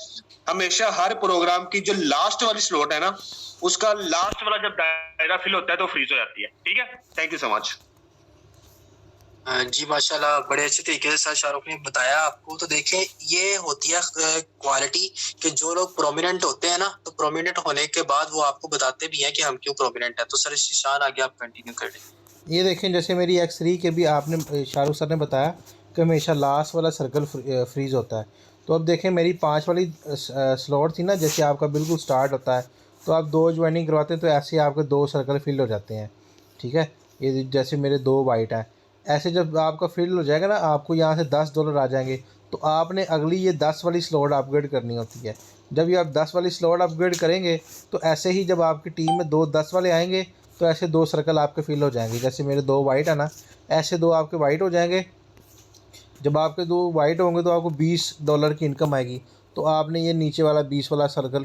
[SPEAKER 8] हमेशा हर प्रोग्राम की जो लास्ट वाली स्लॉट है ना, उसका लास्ट वाला जब दायरा फिल होता है तो फ्रीज हो जाती है। ठीक है, थैंक यू सो मच।
[SPEAKER 1] जी माशाल्लाह, बड़े अच्छे तरीके से सर शाहरुख ने बताया आपको। तो देखिए, ये होती है क्वालिटी कि जो लोग प्रोमिनेंट होते हैं ना, तो प्रोमिनेंट होने के बाद वो आपको बताते भी हैं कि हम क्यों प्रोमिनेंट है। तो सर शीशान आगे आप कंटिन्यू कर लें।
[SPEAKER 4] ये देखें, जैसे मेरी X3 के भी आपने शाहरुख सर ने बताया कि हमेशा लास्ट वाला सर्कल फ्रीज होता है। तो अब देखें, मेरी 5 वाली स्लॉट थी ना, जैसे आपका बिल्कुल स्टार्ट होता है, तो आप 2 ज्वाइनिंग करवाते हैं, तो ऐसे आपके 2 सर्कल फिल हो जाते हैं। ठीक है, ये जैसे मेरे 2 वाइट हैं, ऐसे जब आपका फिल हो जाएगा ना, आपको यहाँ से $10 आ जाएंगे, तो आपने अगली ये 10 वाली स्लॉट अपग्रेड करनी होती है। जब ये आप 10 वाली स्लॉट अपग्रेड करेंगे, तो ऐसे ही जब आपकी टीम में 2 10 वाले आएंगे, तो ऐसे 2 सर्कल आपके फिल हो जाएंगे। जैसे मेरे 2 वाइट है ना, ऐसे 2 आपके वाइट हो जाएंगे। जब आपके 2 वाइट होंगे तो आपको $20 की इनकम आएगी। तो आपने ये नीचे वाला 20 वाला सर्कल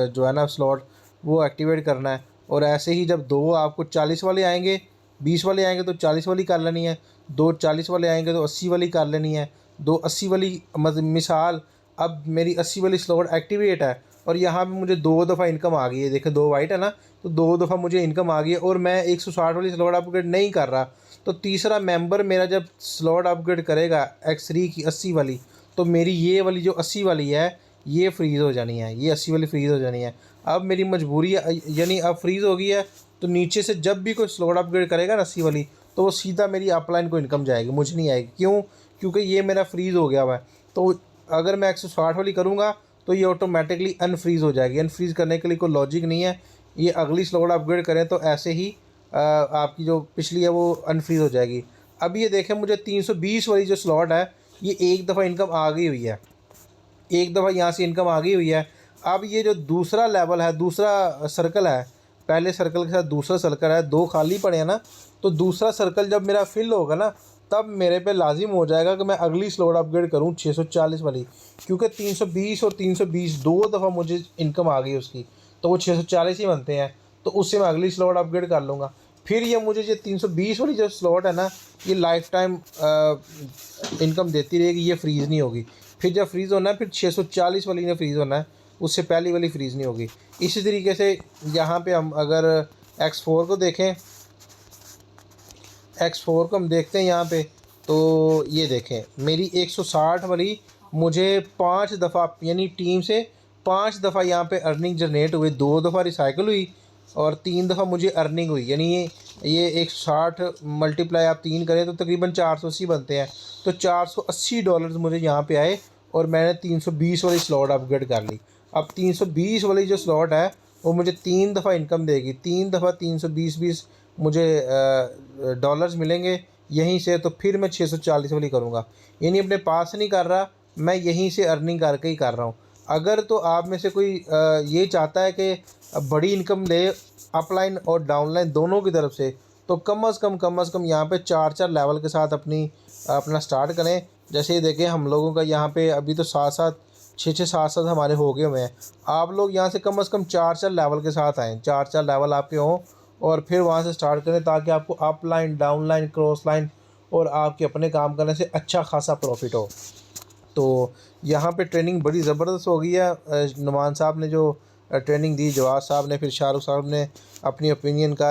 [SPEAKER 4] जो है ना स्लॉट, वो एक्टिवेट करना है। और ऐसे ही जब 2 आपको 40 वाले आएंगे, 20 वाले आएंगे तो 40 वाली कर लेनी है, 2 40 वाले आएंगे तो 80 वाली कर लेनी है, 2 80 वाली। मतलब मिसाल, अब मेरी 80 वाली स्लॉट एक्टिवेट है और यहाँ पे मुझे 2 दफ़ा इनकम आ गई है। देखो 2 वाइट है ना, तो 2 दफ़ा मुझे इनकम आ गई है, और मैं 160 वाली स्लॉट अपग्रेड नहीं कर रहा। तो तीसरा मेंबर मेरा जब स्लॉट अपग्रेड करेगा X3 की 80 वाली, तो मेरी ये वाली जो 80 वाली है, ये फ्रीज़ हो जानी है, ये 80 वाली फ्रीज़ हो जानी है। अब मेरी मजबूरी यानी अब फ्रीज़ हो गई है, तो नीचे से जब भी कोई स्लॉट अपग्रेड करेगा ना 80 वाली, तो वो सीधा मेरी अपलाइन को इनकम जाएगी, मुझे नहीं आएगी। क्यों? क्योंकि ये मेरा फ्रीज़ हो गया हुआ है। तो अगर मैं 160 वाली करूँगा तो ये ऑटोमेटिकली अनफ्रीज़ हो जाएगी। अनफ्रीज़ करने के लिए कोई लॉजिक नहीं है, ये अगली स्लॉट अपग्रेड करें तो ऐसे ही आपकी जो पिछली है वो अनफ्रीज़ हो जाएगी। अब ये देखें, मुझे 320 वाली जो स्लॉट है, ये एक दफ़ा इनकम आ गई हुई है, एक दफ़ा यहाँ से इनकम आ गई हुई है। अब ये जो दूसरा लेवल है, दूसरा सर्कल है, पहले सर्कल के साथ दूसरा सर्कल है, 2 खाली पड़े हैं ना, तो दूसरा सर्कल जब मेरा फिल होगा ना, तब मेरे पे लाजिम हो जाएगा कि मैं अगली स्लॉट अपग्रेड करूँ 640 वाली, क्योंकि 320 और 320 2 दफ़ा मुझे इनकम आ गई उसकी, तो वो 640 ही बनते हैं, तो उससे मैं अगली स्लॉट अपग्रेड कर लूँगा। फिर ये मुझे ये 320 वाली जो स्लॉट है ना, ये लाइफ टाइम इनकम देती रहेगी, ये फ्रीज़ नहीं होगी। फिर जब फ्रीज़ होना है, फिर 640 वाली ने फ्रीज़ होना है, उससे पहली वाली फ्रीज़ नहीं होगी। इसी तरीके से यहाँ पे हम अगर X4 को देखें, X4 को हम देखते हैं यहाँ पे, तो ये देखें मेरी 160 वाली मुझे 5 दफ़ा, यानी टीम से 5 दफ़ा यहाँ पे अर्निंग जनरेट हुई, 2 दफ़ा रिसाइकिल हुई और 3 दफ़ा मुझे अर्निंग हुई। यानी ये 160 मल्टीप्लाई आप 3 करें तो तकरीबन 480 बनते हैं। तो $480 मुझे यहाँ पे आए और मैंने 320 वाली स्लॉट अपग्रेड कर ली। अब 320 वाली जो स्लॉट है वो मुझे 3 दफ़ा इनकम देगी, 3 दफ़ा 320 मुझे डॉलर्स मिलेंगे यहीं से। तो फिर मैं 640 वाली करूँगा, यानी अपने पास नहीं कर रहा, मैं यहीं से अर्निंग करके ही कर रहा हूँ। अगर तो आप में से कोई ये चाहता है कि बड़ी इनकम ले अपलाइन और डाउनलाइन दोनों की तरफ से, तो कम अज़ कम यहाँ पे 4 लेवल के साथ अपना स्टार्ट करें। जैसे ये देखें हम लोगों का यहाँ पे अभी तो 6-7 हमारे हो गए हुए हैं। आप लोग यहाँ से कम अज़ कम 4 लेवल के साथ आएँ, 4 लेवल आपके हों और फिर वहाँ से स्टार्ट करें, ताकि आपको अपलाइन, डाउनलाइन, क्रॉस लाइन और आपके अपने काम करने से अच्छा खासा प्रॉफिट हो। तो यहाँ पे ट्रेनिंग बड़ी ज़बरदस्त हो गई है। नुमान साहब ने जो ट्रेनिंग दी, जवाद साहब ने, फिर शाहरुख साहब ने अपनी ओपिनियन का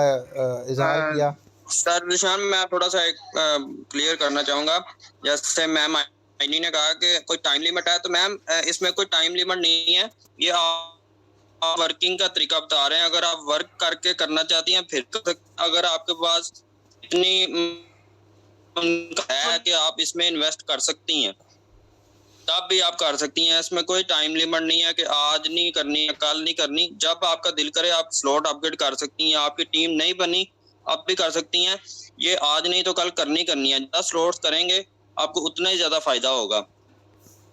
[SPEAKER 4] इजहार किया।
[SPEAKER 2] सर निशान, मैं थोड़ा सा क्लियर करना चाहूँगा। जैसे मैम आईनी ने कहा कि कोई टाइम लिमिट है, तो मैम इसमें कोई टाइम लिमिट नहीं है। ये आप वर्किंग का तरीका बता रहे हैं। अगर आप वर्क करके करना चाहती हैं फिर अगर आपके पास इतनी है कि आप इसमें इन्वेस्ट कर सकती हैं, तब भी आप कर सकती हैं। इसमें कोई टाइम लिमिट नहीं है कि आज नहीं करनी है, कल नहीं करनी। जब आपका दिल करे आप स्लॉट अपग्रेड कर सकती हैं। आपकी टीम नहीं बनी, आप भी कर सकती हैं। ये आज नहीं तो कल करनी है। 10 स्लॉट्स करेंगे आपको उतना ही ज़्यादा फ़ायदा होगा,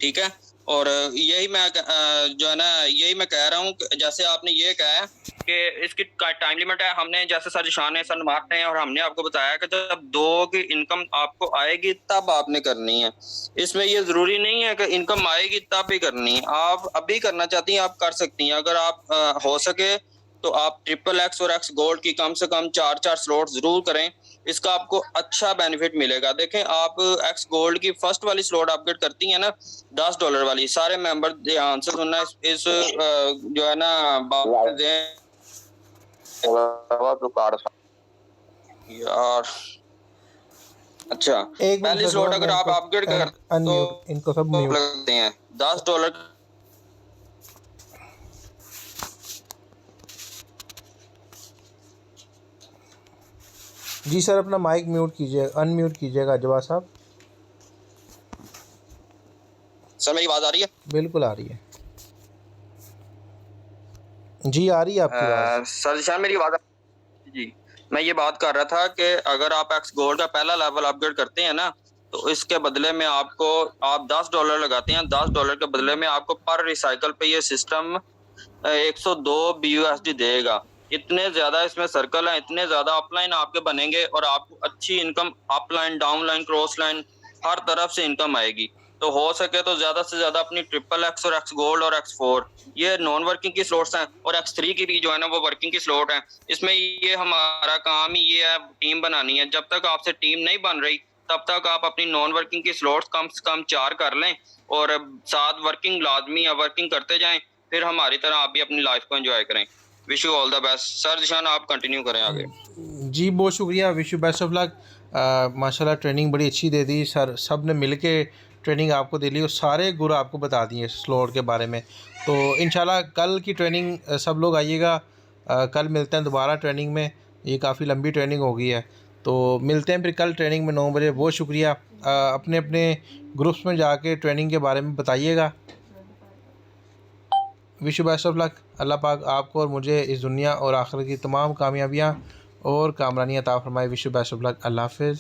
[SPEAKER 2] ठीक है। और यही मैं जो है ना, यही मैं कह रहा हूँ। जैसे आपने ये कहा है कि इसकी टाइम लिमिट है, हमने जैसे सर ईशान ने, सर मार्ट ने और हमने आपको बताया कि जब 2 की इनकम आपको आएगी तब आपने करनी है। इसमें ये ज़रूरी नहीं है कि इनकम आएगी तब भी करनी है। आप अभी करना चाहती हैं आप कर सकती हैं। अगर आप हो सके तो आप XXX और X गोल्ड की कम से कम 4 स्लॉट ज़रूर करें। इसका आपको अच्छा बेनिफिट मिलेगा। देखें, आप X गोल्ड की फर्स्ट वाली स्लॉट अपग्रेड करती हैं ना, $10 वाली। सारे मेंबर ध्यान से सुनना, इस जो है ना यार, अच्छा, पहली स्लॉट अगर आप अपग्रेड कर तो
[SPEAKER 4] इनको सब
[SPEAKER 2] लगते हैं $10।
[SPEAKER 4] जी सर, अपना माइक म्यूट कीजिए, अनम्यूट कीजिएगा जवाद साहब।
[SPEAKER 2] सर मेरी आवाज़ आ रही है?
[SPEAKER 4] बिल्कुल आ रही है जी, आ रही है आपकी आवाज़।
[SPEAKER 2] सर निशान, मेरी आवाज़ जी, मैं ये बात कर रहा था कि अगर आप X गोल्ड का पहला लेवल अपग्रेड करते हैं ना, तो इसके बदले में आप $10 लगाते हैं। $10 के बदले में आपको पर रिसाइकल पे ये सिस्टम 102 BUSD देगा। इतने ज़्यादा इसमें सर्कल हैं, इतने ज़्यादा अपलाइन आपके बनेंगे और आपको अच्छी income upline, downline, cross line हर तरफ से इनकम आएगी। तो हो सके तो ज़्यादा से ज़्यादा अपनी XXX और X गोल्ड और X4 ये नॉन वर्किंग की स्लॉट्स हैं, और X3 की भी जो है ना वो वर्किंग की स्लॉट है। इसमें ये हमारा काम ही ये है, टीम बनानी है। जब तक आपसे टीम नहीं बन रही तब तक आप अपनी नॉन वर्किंग की स्लॉट्स कम से कम 4 कर लें और 7 वर्किंग लाजमी या वर्किंग करते जाएं। फिर हमारी तरह आप भी अपनी लाइफ को एंजॉय करें। Wish you all the best. Sir निशान, आप कंटिन्यू करें आगे।
[SPEAKER 4] जी बहुत शुक्रिया, wish you best of luck. माशाल्लाह ट्रेनिंग बड़ी अच्छी दे दी सर, सब ने मिल के ट्रेनिंग आपको दे ली और सारे गुर आपको बता दिए स्लॉट के बारे में। तो इंशाल्लाह कल की ट्रेनिंग सब लोग आइएगा। कल मिलते हैं दोबारा ट्रेनिंग में। ये काफ़ी लंबी ट्रेनिंग हो गई है, तो मिलते हैं फिर कल ट्रेनिंग में 9 बजे। बहुत शुक्रिया। अपने अपने ग्रुप्स में जाके ट्रेनिंग के बारे में बताइएगा। Wish you best of luck. अल्लाह पाक आपको और मुझे इस दुनिया और आखिरत की तमाम कामयाबियाँ और कामरानियाँ अता फरमाए। Wish you best of luck. अल्लाह हाफ़िज़।